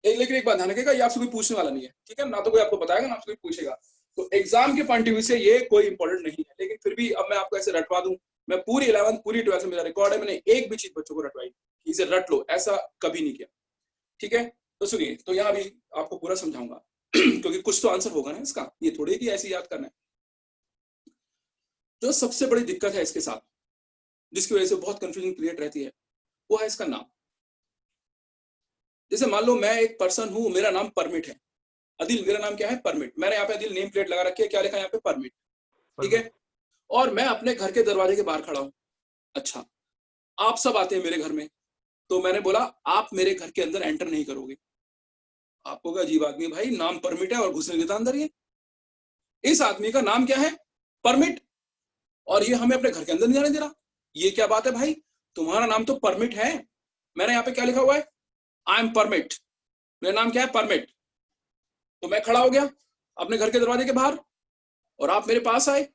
लेकिन एक बात ध्यान रखिएगा, ये आपसे कोई पूछने वाला नहीं है, ठीक है ना, तो कोई आपको बताएगा ना आपसे कोई पूछेगा, तो एग्जाम के पॉइंट ऑफ व्यू से ये कोई इंपॉर्टेंट नहीं है। लेकिन फिर भी अब मैं आपको ऐसे रटवा दूं, मैं पूरी 11th पूरी 12th में मेरा रिकॉर्ड है, मैंने एक भी चीज बच्चों को रटवाई, इसे रट लो, ऐसा कभी नहीं किया, ठीक है। तो सुनिए, तो यहाँ भी आपको पूरा समझाऊंगा क्योंकि कुछ तो आंसर होगा ना इसका, ये थोड़ी कि ऐसे याद करना है। जो सबसे बड़ी दिक्कत है इसके साथ, जिसकी वजह से बहुत कंफ्यूजन क्रिएट रहती है, वो है इसका नाम। जैसे मान लो मैं एक पर्सन हूं, मेरा नाम परमिट है, अदिल, मेरा नाम क्या है, परमिट। मैंने यहाँ पे अदिल नेम प्लेट लगा रखी है, क्या लिखा है यहाँ पे, परमिट, ठीक है। और मैं अपने घर के दरवाजे के बाहर खड़ा हूं। अच्छा, आप सब आते हैं मेरे घर में, तो मैंने बोला आप मेरे घर के अंदर एंटर नहीं करोगे। आपको क्या अजीब आदमी है भाई, नाम परमिट है और घुसने देता अंदर। ये इस आदमी का नाम क्या है, परमिट, और ये हमें अपने घर के अंदर नहीं जाने दे रहा। ये क्या बात है भाई, तुम्हारा नाम तो परमिट है। मैंने यहाँ पे क्या लिखा हुआ है, आई एम परमिट, मेरा नाम क्या है, परमिट। तो मैं खड़ा हो गया अपने घर के दरवाजे के बाहर, और आप मेरे पास आए,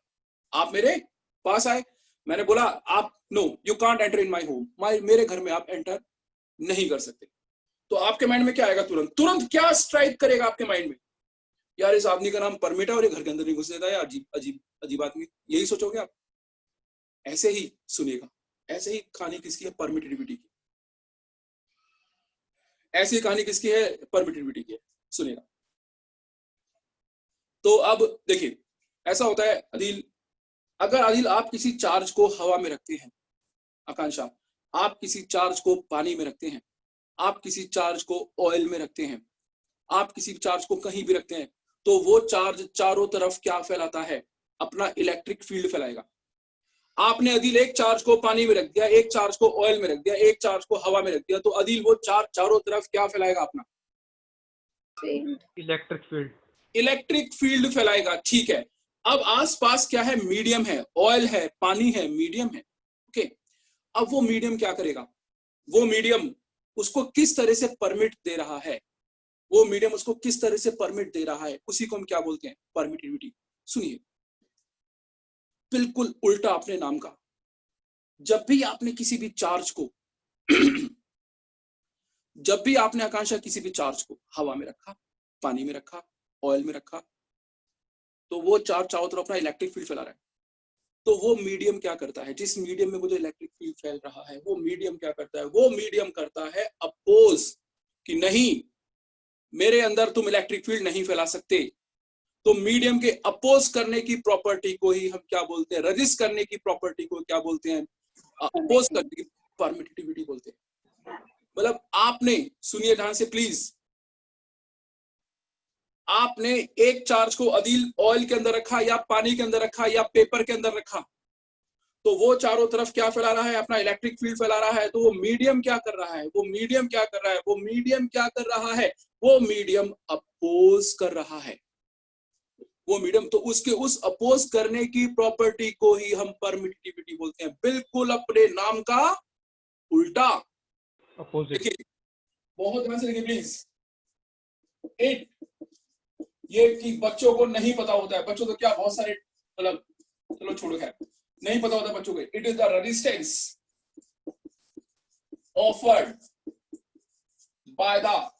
आप मेरे पास आए। मैंने बोला आप, no you can't enter in my home, मेरे घर में आप एंटर नहीं कर सकते। तो आपके माइंड में क्या आएगा, तुरंत तुरंत क्या स्ट्राइक करेगा आपके माइंड में, यार इस आदमी का नाम परमिट है और ये घर के अंदर नहीं घुस देता है, अजीब अजीब अजीब आदमी, यही सोचोगे आप। ऐसे ही सुनिएगा, ऐसे ही कहानी किसकी है, परमिटिविटी की। ऐसी कहानी किसकी है, परमिटिविटी की है, सुनिएगा। तो अब देखिए, ऐसा होता है अदिल, अगर अदिल आप किसी चार्ज को हवा में रखते हैं, आकांक्षा आप किसी चार्ज को पानी में रखते हैं, आप किसी चार्ज को ऑयल में रखते हैं, आप किसी चार्ज को कहीं भी रखते हैं, तो वो चार्ज चारों तरफ क्या फैलाता है, अपना इलेक्ट्रिक फील्ड फैलाएगा। आपने अदिल एक चार्ज को पानी में रख दिया, एक चार्ज को ऑयल में रख दिया, एक चार्ज को हवा में रख दिया, तो अदिल वो चार्ज चारों तरफ क्या फैलाएगा, अपना इलेक्ट्रिक फील्ड, इलेक्ट्रिक फील्ड फैलाएगा, ठीक है। अब आसपास क्या है, मीडियम है, ऑयल है, पानी है, मीडियम है, ओके। अब वो मीडियम क्या करेगा, वो मीडियम उसको किस तरह से परमिट दे रहा है, वो मीडियम उसको किस तरह से परमिट दे रहा है, उसी को हम क्या बोलते हैं, परमिटिविटी। सुनिए, बिल्कुल उल्टा अपने नाम का। जब भी आपने किसी भी चार्ज को जब भी आपने आकांक्षा किसी भी चार्ज को हवा में रखा, पानी में रखा, ऑयल में रखा, तो वो चार्ज चारों तरफ अपना इलेक्ट्रिक फील्ड फैला रहा है। तो वो मीडियम क्या करता है, जिस मीडियम में मुझे इलेक्ट्रिक फील्ड फैल रहा है, वो मीडियम क्या करता है, वो मीडियम करता है अपोज, कि नहीं मेरे अंदर तुम इलेक्ट्रिक फील्ड नहीं फैला सकते। तो मीडियम के अपोज करने की प्रॉपर्टी को ही हम क्या बोलते हैं, रेजिस्ट करने की प्रॉपर्टी को क्या बोलते हैं, अपोज करने की परमिटिविटी बोलते हैं। मतलब आपने, सुनिए ध्यान से प्लीज, आपने एक चार्ज को अदिल ऑयल के अंदर रखा या पानी के अंदर रखा या पेपर के अंदर रखा, तो वो चारों तरफ क्या फैला रहा है, अपना इलेक्ट्रिक फील्ड फैला रहा है। तो वो मीडियम क्या कर रहा है, वो मीडियम क्या कर रहा है, वो मीडियम क्या कर रहा है, वो मीडियम अपोज कर रहा है। वो मीडियम, तो उसके उस अपोज करने की प्रॉपर्टी को ही हम परमिटिविटी बोलते हैं, बिल्कुल अपने नाम का उल्टा, अपोजिट। देखिए बहुत ध्यान से देखिए प्लीज। इट, ये कि बच्चों को नहीं पता होता है, बच्चों को क्या बहुत सारे, मतलब चलो छोड़ो, खैर नहीं पता होता बच्चों को। It is the resistance offered by the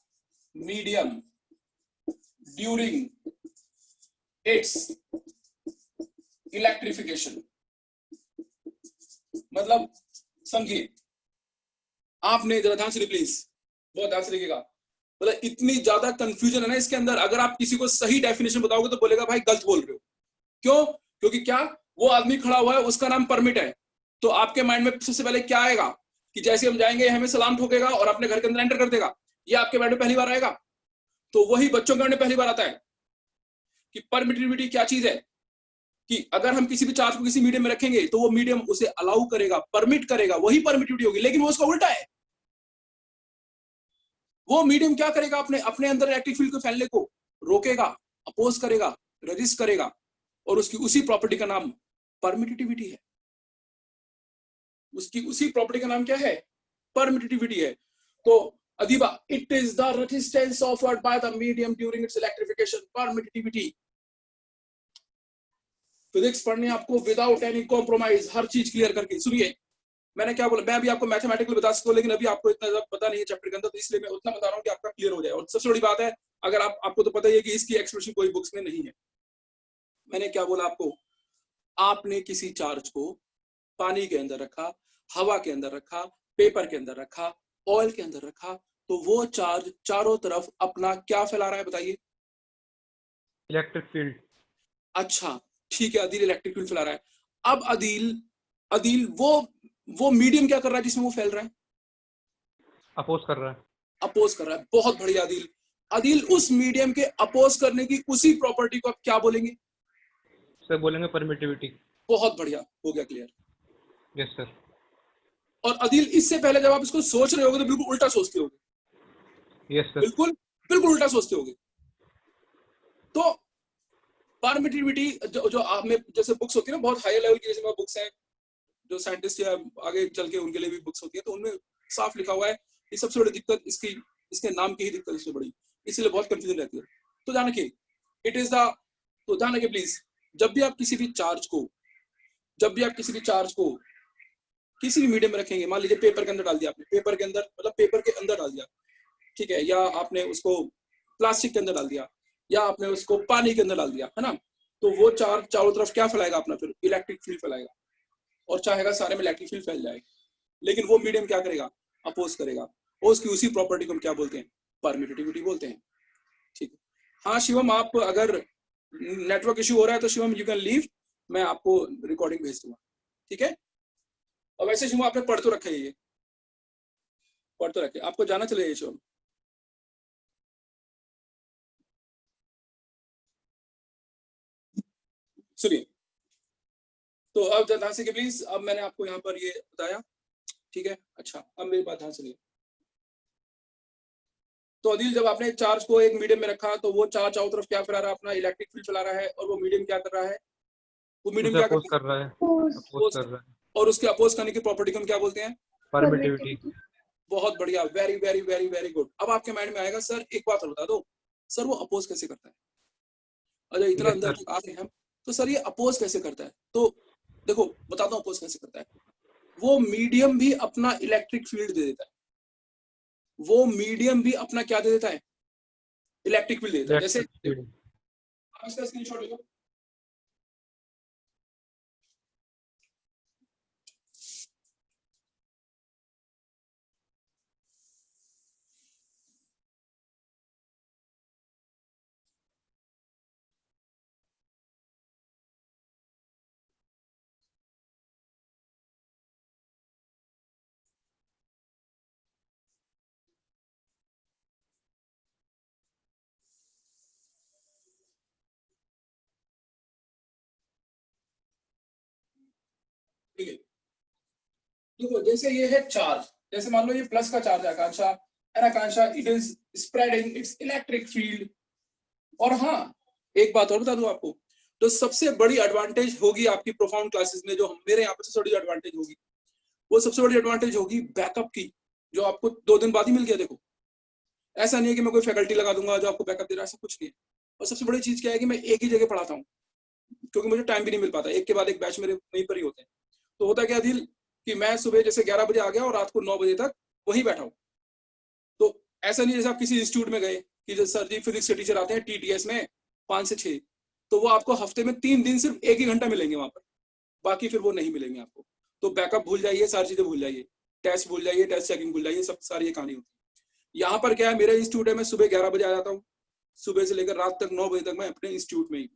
medium during its electrification. मतलब समझिए, आपने जरा ध्यान से प्लीज, बहुत ध्यान से देखिएगा, मतलब इतनी ज्यादा कंफ्यूजन है ना इसके अंदर। अगर आप किसी को सही डेफिनेशन बताओगे तो बोलेगा भाई गलत बोल रहे हो। क्यों? क्योंकि क्या, वो आदमी खड़ा हुआ है, उसका नाम परमिट है, तो आपके माइंड में सबसे पहले क्या आएगा कि जैसे हम जाएंगे हमें सलाम ठोकेगा और अपने घर के अंदर एंटर कर देगा। ये आपके माइंड में पहली बार आएगा। तो वही बच्चों के माइंड में पहली बार आता है कि परमिटिविटी क्या चीज है, कि अगर हम किसी भी चार्ज को किसी मीडियम में रखेंगे तो वो मीडियम उसे अलाउ करेगा, परमिट करेगा, वही परमिटिविटी होगी। लेकिन वो उसका उल्टा है, वो मीडियम क्या करेगा, अपने अपने अंदर इलेक्ट्रिक फील्ड को फैलने को रोकेगा, अपोज करेगा, रेजिस्ट करेगा, और उसकी उसी प्रॉपर्टी का नाम परमिटिविटी है। उसकी उसी प्रॉपर्टी का नाम क्या है? परमिटिविटी है। तो Adiba, it is the resistance offered by the medium during its electrification, permittivity. Physics पढ़ने आपको विदाउट एनी कॉम्प्रोमाइज, हर चीज क्लियर करके। सुनिए मैंने क्या बोला, मैं अभी आपको मैथमेटिकली बता सकता हूँ, लेकिन अभी आपको इतना पता नहीं है चैप्टर के अंदर, तो इसलिए मैं उतना बता रहा हूँ कि आपका क्लियर हो जाए। और सबसे बड़ी बात है, अगर आपको तो पता ही है कि इसकी एक्सप्रेशन कोई बुक्स में नहीं है। मैंने क्या बोला आपको, आपने किसी चार्ज को पानी के अंदर रखा, हवा के अंदर रखा, पेपर के अंदर रखा, ऑयल के अंदर रखा, तो वो चार्ज चारों तरफ अपना क्या फैला रहा है बताइए? Electric field. अच्छा ठीक है, अदील इलेक्ट्रिक फील्ड फैला रहा है। अब अदील वो मीडियम क्या कर रहा है जिसमें वो फैल रहा है? अपोज कर रहा है। अपोज कर रहा है। बहुत बढ़िया अदील। अदील, उस मीडियम के अपोज करने की उसी प्रॉपर्टी को आप क्या बोलेंगे? सर बोलेंगे परमिटिविटी। बहुत बढ़िया, हो गया क्लियर। Yes sir. और अदील, इससे पहले जब आप इसको सोच रहे होगे तो बिल्कुल उल्टा सोचते होगे। Yes sir. बिल्कुल बिल्कुल उल्टा सोचते होगे। तो परमिटिविटी जो आप में जैसे बुक्स होती है ना, बहुत हाई लेवल की जैसे बुक्स हैं, जो साइंटिस्ट या आगे चल के उनके लिए भी बुक्स होती है, तो उनमें साफ लिखा हुआ है। ये सबसे बड़ी दिक्कत इसके नाम की ही दिक्कत इससे बड़ी, इसलिए बहुत कंफ्यूजन रहती है। तो ध्यान रखिए, इट इज द, तो ध्यान रखिए प्लीज, जब भी आप किसी भी चार्ज को किसी भी मीडियम में रखेंगे, मान लीजिए पेपर के अंदर डाल दिया आपने, पेपर के अंदर मतलब पेपर के अंदर डाल दिया, ठीक है, या आपने उसको प्लास्टिक के अंदर डाल दिया, या आपने उसको पानी के अंदर डाल दिया, है ना, तो वो चार्ज चारों तरफ क्या फैलाएगा अपना? फिर इलेक्ट्रिक फील्ड फैलाएगा और चाहेगा सारे में इलेक्ट्रिक फील्ड फैल जाए। लेकिन वो मीडियम क्या करेगा? अपोज करेगा। और उसकी उसी प्रॉपर्टी को हम क्या बोलते हैं? परमिटिविटी बोलते हैं। ठीक है। हाँ शिवम, आप अगर नेटवर्क इश्यू हो रहा है तो शिवम यू कैन लीव, मैं आपको रिकॉर्डिंग भेज दूंगा, ठीक है। और वैसे शिवम आपने पढ़ तो रखा है, ये पढ़ तो रखे, आपको जाना चलेगा शिवम। सुनिए, तो अब ध्यान से प्लीज, अब मैंने आपको यहाँ पर ये बताया, ठीक है। अच्छा, अब मेरी बात ध्यान सुनिए। तो अदील, जब आपने चार्ज को एक मीडियम में रखा तो वो चार्ज चारों तरफ क्या फैला रहा है? अपना इलेक्ट्रिक फील्ड फैला रहा है। और वो मीडियम क्या कर रहा है? वो मीडियम क्या कर रहा है? अपोज कर रहा है। और उसके अपोज करने की प्रॉपर्टी को हम क्या बोलते हैं? परमिटिविटी। बहुत बढ़िया, very very very very good. अब आपके माइंड में आएगा सर एक बात और बता दो, सर वो अपोज कैसे करता है? अरे इतना अंदर तक आ गए हम, तो सर ये अपोज कैसे करता है? तो देखो बताता हूँ अपोज कैसे करता है। वो मीडियम भी अपना इलेक्ट्रिक फील्ड दे देता है, वो मीडियम भी अपना क्या दे देता है? इलेक्ट्रिक फील्ड दे देता है। जैसे आप इसका स्क्रीनशॉट ले लो, ठीक है। देखो जैसे ये है चार्ज, जैसे मान लो ये प्लस का चार्ज है Akanksha, and Akanksha it is spreading its electric field. और हाँ, एक बात और बता दूं आपको, तो सबसे बड़ी एडवांटेज होगी आपकी प्रोफाउंड क्लासेस में, जो मेरे यहाँ पर सबसे बड़ी एडवांटेज होगी, वो सबसे बड़ी एडवांटेज होगी बैकअप की, जो आपको 2 दिन बाद ही मिल गया। देखो ऐसा नहीं है कि मैं कोई फैकल्टी लगा दूंगा जो आपको बैकअप दे रहा है, ऐसा कुछ नहीं है। और सबसे बड़ी चीज क्या है कि मैं एक ही जगह पढ़ाता हूँ, क्योंकि मुझे टाइम भी नहीं मिल पाता, एक के बाद एक बैच मेरे वहीं पर ही होते हैं। तो होता क्या दिल कि मैं सुबह जैसे 11 बजे आ गया और रात को 9 बजे तक वहीं बैठा हूँ। तो ऐसा नहीं जैसे आप किसी इंस्टीट्यूट में गए कि जो सर जी फिजिक्स के टीचर आते हैं टीटीएस में 5 से 6, तो वो आपको हफ्ते में 3 दिन सिर्फ 1 ही घंटा मिलेंगे वहां पर, बाकी फिर वो नहीं मिलेंगे आपको। तो बैकअप भूल जाइए, सारी चीजें भूल जाइए, टेस्ट भूल जाइए, टेस्ट चेकिंग भूल जाइए, सब सारी ये कहानी होती है। यहाँ पर क्या है, मेरा इंस्टीट्यूट है, मैं सुबह 11 बजे आ जाता हूँ, सुबह से लेकर रात तक 9 बजे तक मैं अपने इंस्टीट्यूट में ही।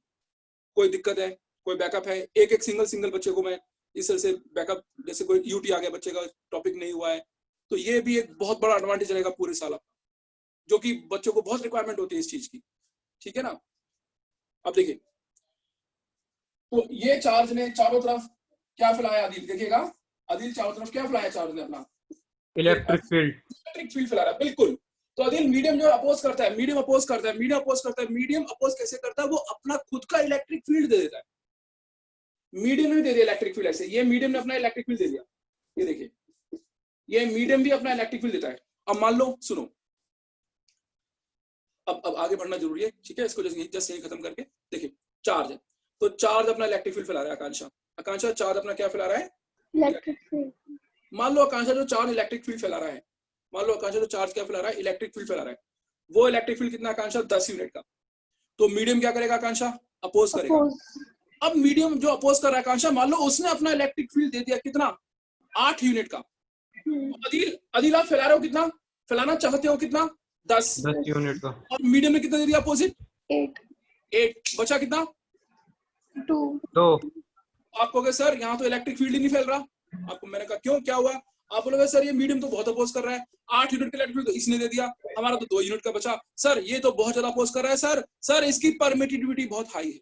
कोई दिक्कत है, कोई बैकअप है, एक एक सिंगल बच्चे को मैं इस तरह से बैकअप, जैसे कोई यूटी आ गया, बच्चे का टॉपिक नहीं हुआ है, तो ये भी एक बहुत बड़ा एडवांटेज रहेगा पूरे साल, जो कि बच्चों को बहुत रिक्वायरमेंट होती है इस चीज की, ठीक है ना। अब देखिए, तो ये चार्ज ने चारों तरफ क्या फैलाया आदिल, देखिएगा आदिल, चारों तरफ क्या फैलाया चार्ज ने अपना, इलेक्ट्रिक फील्ड फैला रहा है, बिल्कुल। तो आदिल मीडियम जो अपोज करता है, मीडियम अपोज करता है, मीडियम अपोज कैसे करता है, वो अपना खुद का इलेक्ट्रिक फील्ड दे देता है। मीडियम ने दे दिया इलेक्ट्रिक फील्ड, ऐसे ये मीडियम ने अपना इलेक्ट्रिक फील्ड दे दिया, ये देखिए, ये मीडियम भी अपना इलेक्ट्रिक फील्ड देता है। अब मान लो, सुनो, अब आगे बढ़ना जरूरी है, ठीक है, इसको जस्ट यही खत्म करके देखिए, चार्ज है, तो चार्ज अपना इलेक्ट्रिक फील्ड फैला रहा है। आकांक्षा चार्ज अपना क्या फैला रहा है, इलेक्ट्रिक फील्ड। मान लो आकांक्षा जो चार्ज इलेक्ट्रिक फील्ड फैला रहा है, मान लो आकांक्षा जो चार्ज क्या फैला रहा है, इलेक्ट्रिक फील्ड फैला रहा है, वो इलेक्ट्रिक फील्ड कितना आकांक्षा, 10 यूनिट का। तो मीडियम क्या करेगा आकांक्षा, अपोज करेगा। अब मीडियम जो अपोज कर रहा है आकांक्षा, मान लो उसने अपना इलेक्ट्रिक फील्ड दे दिया कितना, 8 यूनिट का। अदिल आप फैला रहे हो कितना, फैलाना चाहते हो कितना, 10 यूनिट का, और मीडियम में कितना दे दिया अपोजिट, 8 बचा कितना, 2। आप कहोगे सर यहाँ तो इलेक्ट्रिक फील्ड ही नहीं फैल रहा, आपको मैंने कहा क्यों, क्या हुआ, आप बोलोगे सर ये मीडियम तो बहुत अपोज कर रहा है, 8 यूनिट का इलेक्ट्रिक फील्ड तो इसने दे दिया, हमारा तो 2 यूनिट का बचा, सर ये तो बहुत ज्यादा अपोज कर रहा है, सर इसकी परमिटिविटी बहुत हाई है,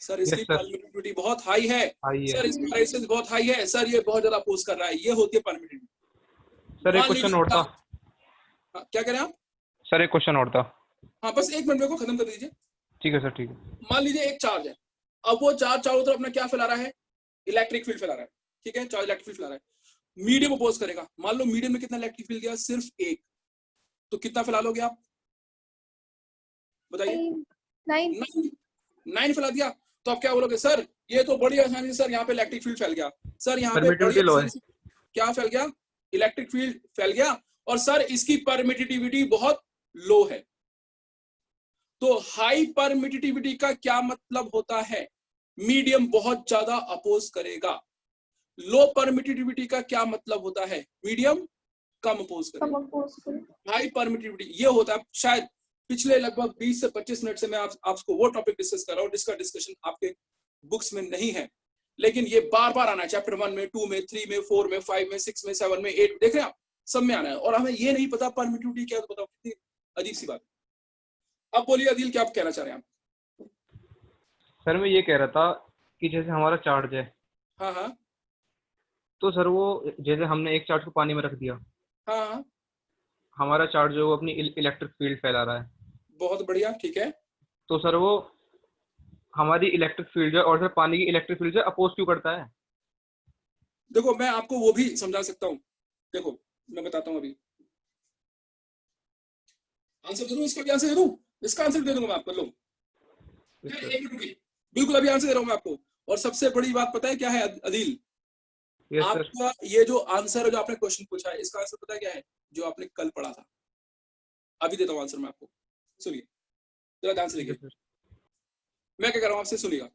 सर इसकी परमिटिविटी बहुत हाई है, सर इसकी रेजिस्टेंस बहुत हाई है, सर ये बहुत ज्यादा अपोज कर रहा है, ये होती है परमिटिविटी। सर एक क्वेश्चन और था, क्या कह रहे हैं आप, सर एक क्वेश्चन और था, हाँ बस 1 मिनट में को खत्म कर दीजिए। ठीक है सर, ठीक है। मान लीजिए एक चार्ज है, अब वो चार्ज चारों तरफ अपना क्या फैला रहा है, इलेक्ट्रिक फील्ड फैला रहा है, ठीक है, चार्ज इलेक्ट्रिक फील्ड फैला रहा है, मीडियम अपोज करेगा, मान लो मीडियम में कितना इलेक्ट्रिक फील्ड दिया, सिर्फ 1, तो कितना फैला लोगे आप, बताइए, 9 फैला दिया, तो आप क्या बोलोगे, सर ये तो बड़ी आसानी से सर यहाँ पे इलेक्ट्रिक फील्ड फैल गया, सर यहाँ पे बड़ी आसानी से क्या फैल गया, इलेक्ट्रिक फील्ड फैल गया, और सर इसकी परमिटिविटी बहुत लो है। तो हाई परमिटिविटी का क्या मतलब होता है, मीडियम बहुत ज्यादा अपोज करेगा। लो परमिटिविटी का क्या मतलब होता है, मीडियम कम अपोज करेगा। हाई परमिटिविटी ये होता है, शायद पिछले लगभग 20 से 25 मिनट से मैं आपको वो टॉपिक डिस्कस कर रहा हूँ जिसका डिस्कशन आपके बुक्स में नहीं है, लेकिन ये बार बार आना है, चैप्टर 1 में, 2 में, 3 में, 4 में, 5 में, 6 में, 7 में, 8 देख रहे हैं आप, सब में आना है, और हमें ये नहीं पता परमिटिविटी क्या, तो बताओ कितनी अजीब सी बात। अब बोलिए अदिल, क्या आप कहना चाह रहे हैं आप। सर मैं ये कह रहा था कि जैसे हमारा चार्ज है, हाँ, तो सर वो जैसे हमने एक चार्ज को पानी में रख दिया, हाँ, हमारा चार्ज जो अपनी इलेक्ट्रिक फील्ड फैला रहा है, बहुत बढ़िया, ठीक है, तो सर वो हमारी इलेक्ट्रिक फील्ड है, और सर पानी की इलेक्ट्रिक फील्ड से अपोज क्यों करता है। देखो मैं आपको वो भी समझा सकता हूँ, देखो मैं बताता हूँ, अभी आंसर दे दूं, इसका भी आंसर दे दूं, इसका आंसर दे दूंगा मैं आपको, लो एक मिनट रुकिए, बिल्कुल अभी आंसर दे रहा हूँ मैं आपको। और सबसे बड़ी बात पता है क्या है अदिल, आपका ये जो आंसर है, जो आपने क्वेश्चन पूछा है, इसका आंसर पता है क्या है, जो आपने कल पढ़ा था, अभी देता हूँ आंसर मैं आपको, सुनिए जरा ध्यान से देखिए, मैं क्या कर रहा हूँ आपसे, सुनिएगा,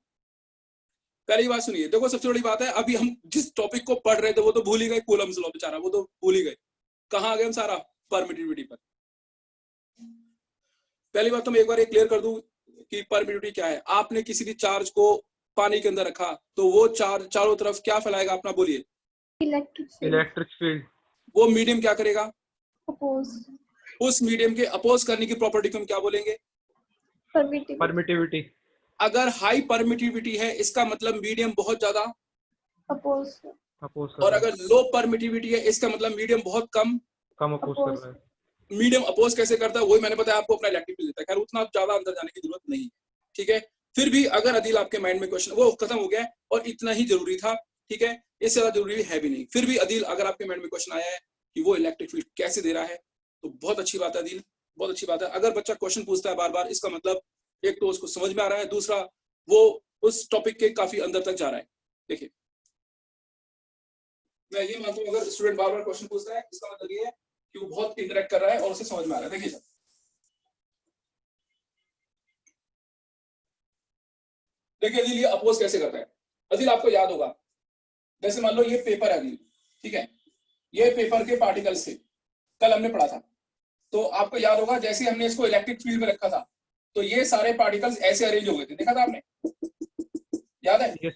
पहली बात सुनिए, देखो सबसे बड़ी बात है, अभी हम जिस टॉपिक को पढ़ रहे थे वो तो भूल ही गए, कूलम्स लॉ बेचारा, वो तो भूल ही गए, कहाँ आ गए हम, सारा परमिटिविटी पर। पहली बात तो मैं एक बार क्लियर कर दूं कि परमिटिविटी क्या है। आपने किसी भी चार्ज को पानी के अंदर रखा तो वो चार्ज चारों तरफ क्या फैलाएगा अपना, बोलिए, इलेक्ट्रिक फील्ड। वो मीडियम क्या करेगा, अपोज। उस मीडियम के अपोज करने की प्रॉपर्टी को हम क्या बोलेंगे, परमिटिविटी। अगर हाई परमिटिविटी है इसका मतलब मीडियम बहुत ज्यादा अपोज, और अगर लो परमिटिविटी है इसका मतलब मीडियम बहुत कम अपोज कर रहा है। मीडियम अपोज कैसे करता है, वही मैंने बताया आपको, अपना इलेक्ट्रिक फील्ड देता है, खैर उतना ज्यादा अंदर जाने की जरूरत नहीं, ठीक है। फिर भी अगर अदिल आपके माइंड में क्वेश्चन, वो खत्म हो गया और इतना ही जरूरी था, ठीक है, इससे ज्यादा जरूरी है भी नहीं। फिर भी अदिल अगर आपके माइंड में क्वेश्चन आया है कि वो इलेक्ट्रिक फील्ड कैसे दे रहा है, तो बहुत अच्छी बात है अदिल, बहुत अच्छी बात है। अगर बच्चा क्वेश्चन पूछता है बार बार, इसका मतलब एक तो उसको समझ में आ रहा है, दूसरा वो उस टॉपिक के काफी अंदर तक जा रहा है। देखिए मैं ये मानता हूँ, अगर स्टूडेंट बार बार क्वेश्चन पूछता है इसका मतलब ये है कि वो बहुत इंटरेक्ट कर रहा है और उसे समझ में आ रहा है। देखिए देखिए अदिल ये अपोज कैसे करता है। अदिल आपको याद होगा, जैसे मान लो ये पेपर है अदिल, ठीक है, ये पेपर के पार्टिकल्स थे, कल हमने पढ़ा था। तो आपको याद होगा जैसे हमने इसको इलेक्ट्रिक फील्ड में रखा था तो ये सारे पार्टिकल्स ऐसे अरेंज हो गए थे, देखा था आपने, याद है? यस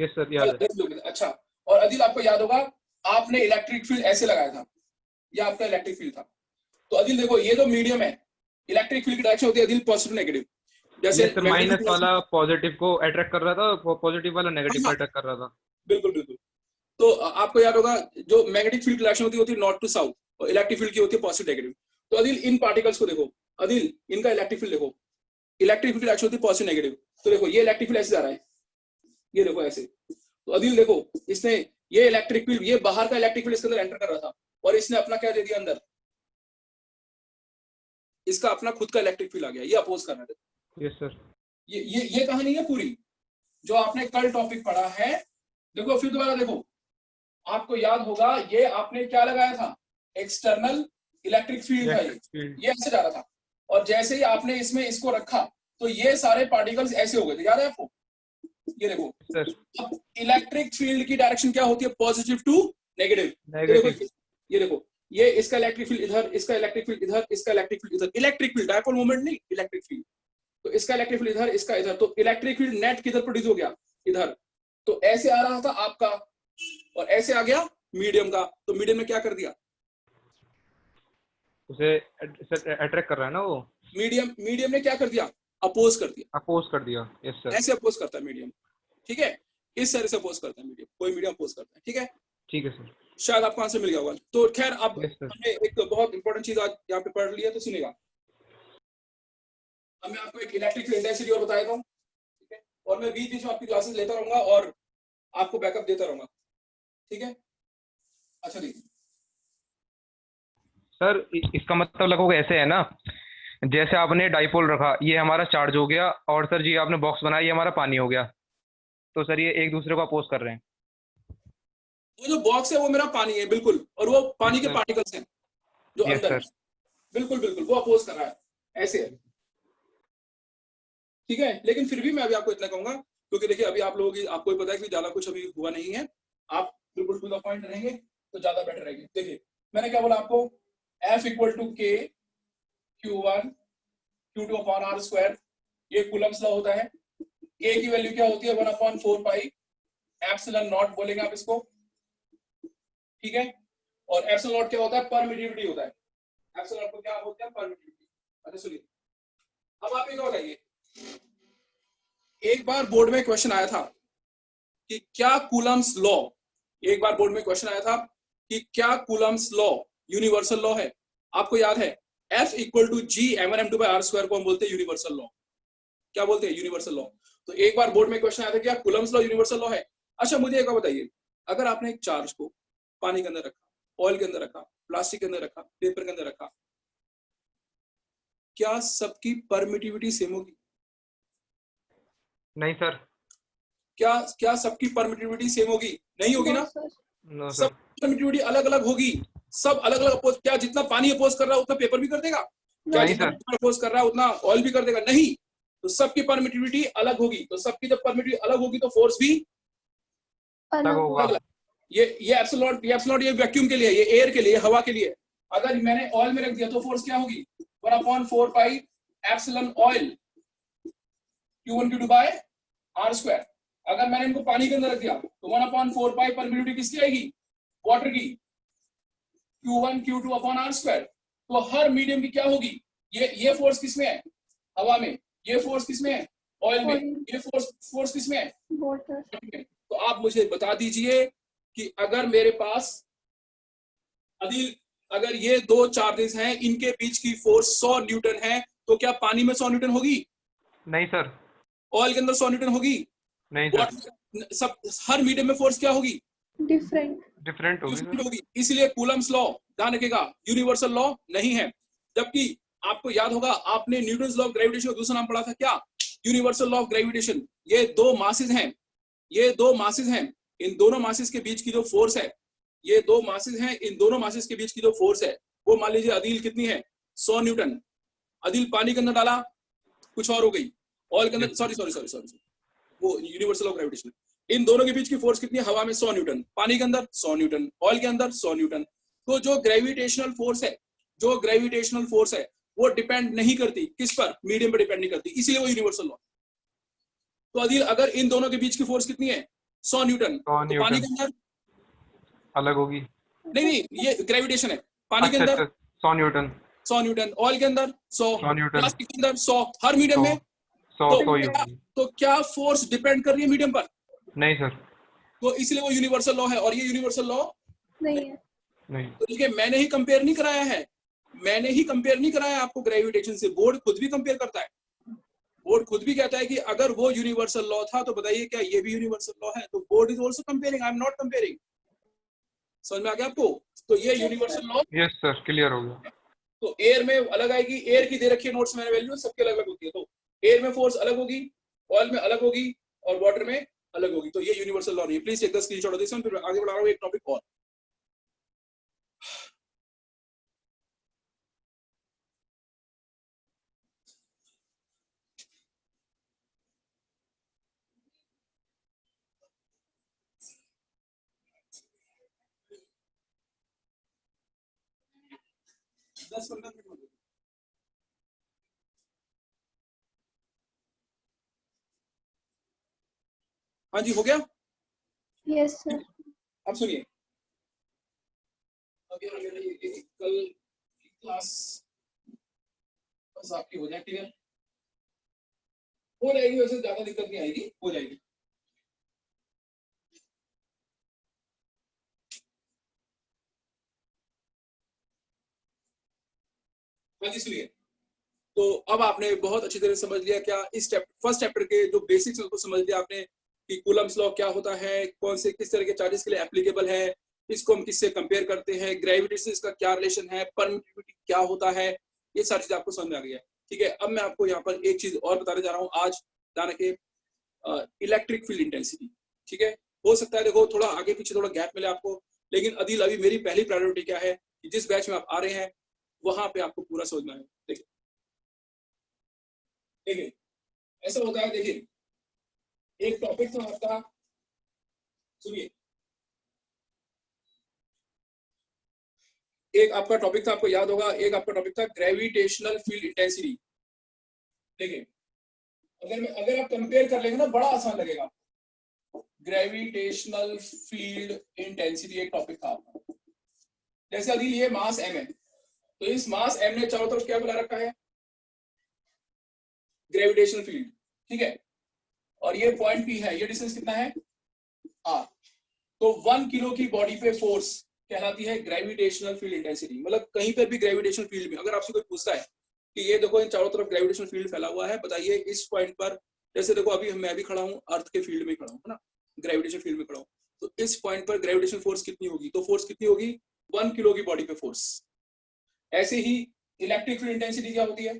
सर याद है। अच्छा, और अदिल आपको याद होगा आपने इलेक्ट्रिक फील्ड ऐसे लगाया था, ये आपका इलेक्ट्रिक फील्ड था। तो अदिल देखो ये जो मीडियम है, इलेक्ट्रिक फील्ड की डायरेक्शन होती है अदिल पॉजिटिव नेगेटिव, जैसे माइनस वाला पॉजिटिव को अट्रैक्ट कर रहा था, पॉजिटिव वाला नेगेटिव को अट्रैक्ट कर रहा था। बिल्कुल बिल्कुल। तो आपको याद होगा जो मैग्नेटिक फील्ड की डायरेक्शन होती है नॉर्थ टू साउथ, और इलेक्ट्रिक फील्ड की होती है पॉजिटिव नेगेटिव। तो अदिल इन पार्टिकल्स को देखो, अदिल इनका इलेक्ट्रिक फील्ड देखो, इलेक्ट्रिक फील्ड डायरेक्शन होती है पॉजिटिव नेगेटिव। तो देखो ये इलेक्ट्रिक फील्ड ऐसे जा रहा है, ये देखो ऐसे। तो अदिल देखो इसने ये इलेक्ट्रिक फील्ड, ये बाहर का इलेक्ट्रिक फील्ड इसके अंदर एंटर कर रहा था, और इसने अपना क्या दे दिया अंदर, इसका अपना खुद का इलेक्ट्रिक फील्ड आ गया, ये अपोज कर रहा है। Yes sir. ये कहानी है पूरी जो आपने कल टॉपिक पढ़ा है। देखो फिर दोबारा देखो, आपको याद होगा ये आपने क्या लगाया था, एक्सटर्नल इलेक्ट्रिक फील्ड था, ये ऐसे जा रहा था, और जैसे ही आपने इसमें इसको रखा तो ये सारे पार्टिकल्स ऐसे हो गए थे, याद है आपको? ये देखो अब इलेक्ट्रिक फील्ड की डायरेक्शन क्या होती है, पॉजिटिव टू नेगेटिव। ये देखो ये इसका इलेक्ट्रिक फील्ड इधर, इसका इलेक्ट्रिक फील्ड इधर, इसका इलेक्ट्रिक फील्ड इधर, इलेक्ट्रिक फील्ड डायपोल मोमेंट नहीं, इलेक्ट्रिक फील्ड। तो इसका इलेक्ट्रिक फील्ड इधर, इसका इधर, तो इलेक्ट्रिक फील्ड नेट किधर प्रोड्यूस हो गया, इधर। तो ऐसे आ रहा था आपका और ऐसे आ गया मीडियम का, तो मीडियम ने क्या कर दिया, उसे अट्रैक्ट कर रहा है ना वो। मीडियम ने क्या कर दिया, अपोज कर दिया। Yes sir. ऐसे अपोज करता है मीडियम, ठीक है, इस तरह से अपोज करता है मीडियम, कोई मीडियम अपोज करता है, ठीक है सर। शायद आपको आंसर मिल गया होगा। तो खैर अब हमने एक बहुत इंपॉर्टेंट चीज आज यहाँ पे पढ़ लिया, तो सुनेगा। अब मैं आपको एक इलेक्ट्रिक फील्ड इंटेंसिटी और बता देता हूँ, ठीक है, और मैं बीच बीच में आपकी क्लासेस लेता रहूंगा और आपको बैकअप देता रहूंगा, ठीक है। अच्छा देखिए सर, इसका मतलब लगभग ऐसे है ना, जैसे आपने डाइपोल रखा, ये हमारा चार्ज हो गया, और सर जी आपने बॉक्स बनाया, ये हमारा पानी हो गया। तो सर ये एक दूसरे को अपोज कर रहे हैं। वो जो बॉक्स है वो मेरा पानी है, बिल्कुल, और वो पानी के पार्टिकल्स हैं जो अंदर है, बिल्कुल बिल्कुल, वो अपोज कर रहा है, ऐसे है, ठीक है। लेकिन फिर भी मैं अभी आपको इतना कहूंगा, क्योंकि देखिए अभी आप लोगों की, आपको भी पता है कि ज्यादा कुछ अभी हुआ नहीं है, आप बिल्कुल टू द पॉइंट रहेंगे तो ज्यादा बेटर रहेंगे। देखिए मैंने क्या बोला आपको, F equal to K Q1 Q2 upon R square, ये कूलम्स लॉ होता है। K की वैल्यू क्या होती है, 1/4 पाई एप्सिलॉन नॉट बोलेंगे आप इसको, ठीक है। और एप्सिलॉन नॉट क्या होता है, परमिटिविटी होता है, एप्सिलॉन नॉट को क्या बोलते हैं, परमिटिविटी। अच्छा सुनिए, अब आप ये बताइए, एक बार बोर्ड में क्वेश्चन आया था कि क्या कूलम्स लॉ, एक बार बोर्ड में क्वेश्चन आया था कि क्या कूलम्स लॉ यूनिवर्सल लॉ है। आपको याद है F equal to G m1m2 by r square को हम बोलते हैं यूनिवर्सल लॉ, क्या बोलते हैं, यूनिवर्सल लॉ। तो एक बार बोर्ड में क्वेश्चन आया था क्या कूलम्स लॉ यूनिवर्सल लॉ है। अच्छा मुझे एक बार बताइए, अगर आपने एक चार्ज को पानी के अंदर रखा, ऑयल के अंदर रखा, प्लास्टिक के अंदर रखा, पेपर के अंदर रखा, क्या सबकी परमिटिविटी सेम होगी? नहीं सर। क्या सबकी परमिटिविटी सेम होगी? नहीं होगी ना, सब परमिटिविटी अलग अलग होगी, सब अलग अलग अपोज। क्या जितना पानी अपोज कर रहा है उतना पेपर भी कर देगा? क्या जितना अपोज कर रहा है उतना ऑयल भी कर देगा? नहीं, तो सबकी परमिटिविटी अलग होगी। तो सबकी जब परमिटिविटी अलग होगी तो फोर्स भी अलग होगा। ये एप्सिलॉन ये वैक्यूम के लिए, ये एयर के लिए, हवा के लिए। अगर मैंने ऑयल में रख दिया तो फोर्स क्या होगी, 1/4 pi epsilon oil Q1 Q2 by R square. अगर मैंने इनको पानी के अंदर रख दिया तो 1/4 पाई परमिटिविटी किसकी आएगी, वाटर की, Q1 Q2 upon R square. तो हर मीडियम की क्या होगी, ये फोर्स किसमें है, हवा में, ये फोर्स किसमें है, ऑयल में, ये फोर्स किसमें है, वाटर में। तो आप मुझे बता दीजिए कि अगर मेरे पास अगर ये दो चार्जेस हैं, इनके बीच की फोर्स 100 न्यूटन है, तो क्या पानी में 100 न्यूटन होगी? नहीं सर। ऑयल के अंदर 100 न्यूटन होगी? नहीं सर। सब हर मीडियम में फोर्स क्या होगी, डिफरेंट होगी। इसलिए कूलम्स लॉ ध्यान रखेगा यूनिवर्सल लॉ नहीं है। जबकि आपको याद होगा आपने न्यूटन्स लॉ ऑफ ग्रेविटेशन का दूसरा नाम पढ़ा था क्या, यूनिवर्सल लॉ ऑफ ग्रेविटेशन। ये दो मासेस हैं, ये दो मासेस हैं, इन दोनों मासेस के बीच की जो फोर्स है, ये दो मासेस हैं, इन दोनों मासेस के बीच की जो फोर्स है वो मान लीजिए अदील कितनी है, 100 न्यूटन। अदील पानी के अंदर डाला कुछ और हो गई, ऑयल के अंदर, सॉरी वो यूनिवर्सल ऑफ ग्रेविटेशन। इन दोनों के बीच की फोर्स कितनी है? हवा में 100 न्यूटन, पानी के अंदर 100 न्यूटन, ऑयल के अंदर 100 न्यूटन। तो जो ग्रेविटेशनल फोर्स है, जो ग्रेविटेशनल फोर्स है वो डिपेंड नहीं करती किस पर? मीडियम पर डिपेंड नहीं करती, इसलिए वो यूनिवर्सल लॉ। तो अदिल अगर इन दोनों के बीच की फोर्स कितनी है? 100 न्यूटन, तो पानी के अंदर अलग होगी। नहीं, ये ग्रेविटेशन है। पानी के अंदर 100 न्यूटन, 100 न्यूटन, ऑयल के अंदर 100 न्यूटन, प्लास्टिक के अंदर 100, हर मीडियम में 100 तो क्या फोर्स डिपेंड कर रही है मीडियम पर? नहीं सर, तो इसलिए वो यूनिवर्सल लॉ है, और ये यूनिवर्सल लॉ नहीं है। नहीं। तो देखिए मैंने ही कंपेयर नहीं कराया है, मैंने ही कंपेयर नहीं कराया आपको ग्रेविटेशन से, बोर्ड खुद भी कंपेयर करता है। बोर्ड खुद भी कहता है कि अगर वो यूनिवर्सल लॉ था तो बताइए क्या ये भी यूनिवर्सल लॉ है? तो board is also comparing, I am not comparing. समझ में आ गया आपको? तो ये universal law. Yes sir, clear हो गया। तो एयर में अलग आएगी, एयर की दे रखी है नोट्स मैंने वैल्यू, सबके अलग अलग होती है। तो एयर में फोर्स अलग होगी, ऑयल में अलग होगी, और वाटर में अलग होगी। तो ये यूनिवर्सल लॉ नहीं है। Please take the screenshot of this one. फिर आगे बढ़ा रहा हूं एक टॉपिक और। दस 15 मिनट हो गए। हाँ जी, हो गया। Yes sir. अब सुनिए, अभी कल क्लास बस आपकी हो जाए क्लियर, हो जाएगी, वैसे ज्यादा दिक्कत नहीं आएगी, हो जाएगी। हाँ जी सुनिए, तो अब आपने बहुत अच्छी तरह समझ लिया क्या इस फर्स्ट चैप्टर के जो बेसिक्स उसको समझ लिया आपने कि कूलम्स लॉ क्या होता है, कौन से किस तरह के चार्जेस के लिए एप्लीकेबल है, इसको हम किससे कंपेयर करते हैं, ग्रेविटी से इसका क्या रिलेशन है, परमिटिविटी क्या होता है, ये सारी चीज आपको समझ में आ गई है। ठीक है, अब मैं आपको यहाँ पर एक चीज और बताने जा रहा हूँ आज, जाने के इलेक्ट्रिक फील्ड इंटेंसिटी। ठीक है, हो सकता है देखो थोड़ा आगे पीछे थोड़ा गैप मिले आपको, लेकिन अदिल अभी मेरी पहली प्रायोरिटी क्या है कि जिस बैच में आप आ रहे हैं वहां पे आपको पूरा समझ में आए। देखिए देखिए ऐसा होता है, देखिए एक टॉपिक था आपका, सुनिए एक आपका टॉपिक था, आपको याद होगा, एक आपका टॉपिक था ग्रेविटेशनल फील्ड इंटेंसिटी। देखिए अगर आप कंपेयर कर लेंगे ना बड़ा आसान लगेगा। ग्रेविटेशनल फील्ड इंटेंसिटी एक टॉपिक था आपका। जैसे अभी ये मास m है, तो इस मास m ने चारों तरफ क्या बना रखा है? Gravitational field. ठीक है, और ये पॉइंट P है, ये डिस्टेंस कितना है? r। तो 1 किलो की बॉडी पे फोर्स कहलाती है ग्रेविटेशनल फील्ड इंटेंसिटी। मतलब कहीं पर भी ग्रेविटेशनल फील्ड में अगर आपसे कोई पूछता है कि ये देखो इन चारों तरफ ग्रेविटेशनल फील्ड फैला हुआ है, बताइए इस पॉइंट पर, जैसे देखो अभी मैं भी खड़ा हूँ अर्थ के फील्ड में खड़ा हूँ, है ना, ग्रेविटेशनल फील्ड में खड़ा हूँ, तो इस पॉइंट पर ग्रेविटेशनल फोर्स कितनी होगी? तो फोर्स कितनी होगी? 1 किलो की बॉडी पे फोर्स। ऐसे ही इलेक्ट्रिक फील्ड इंटेंसिटी क्या होती है?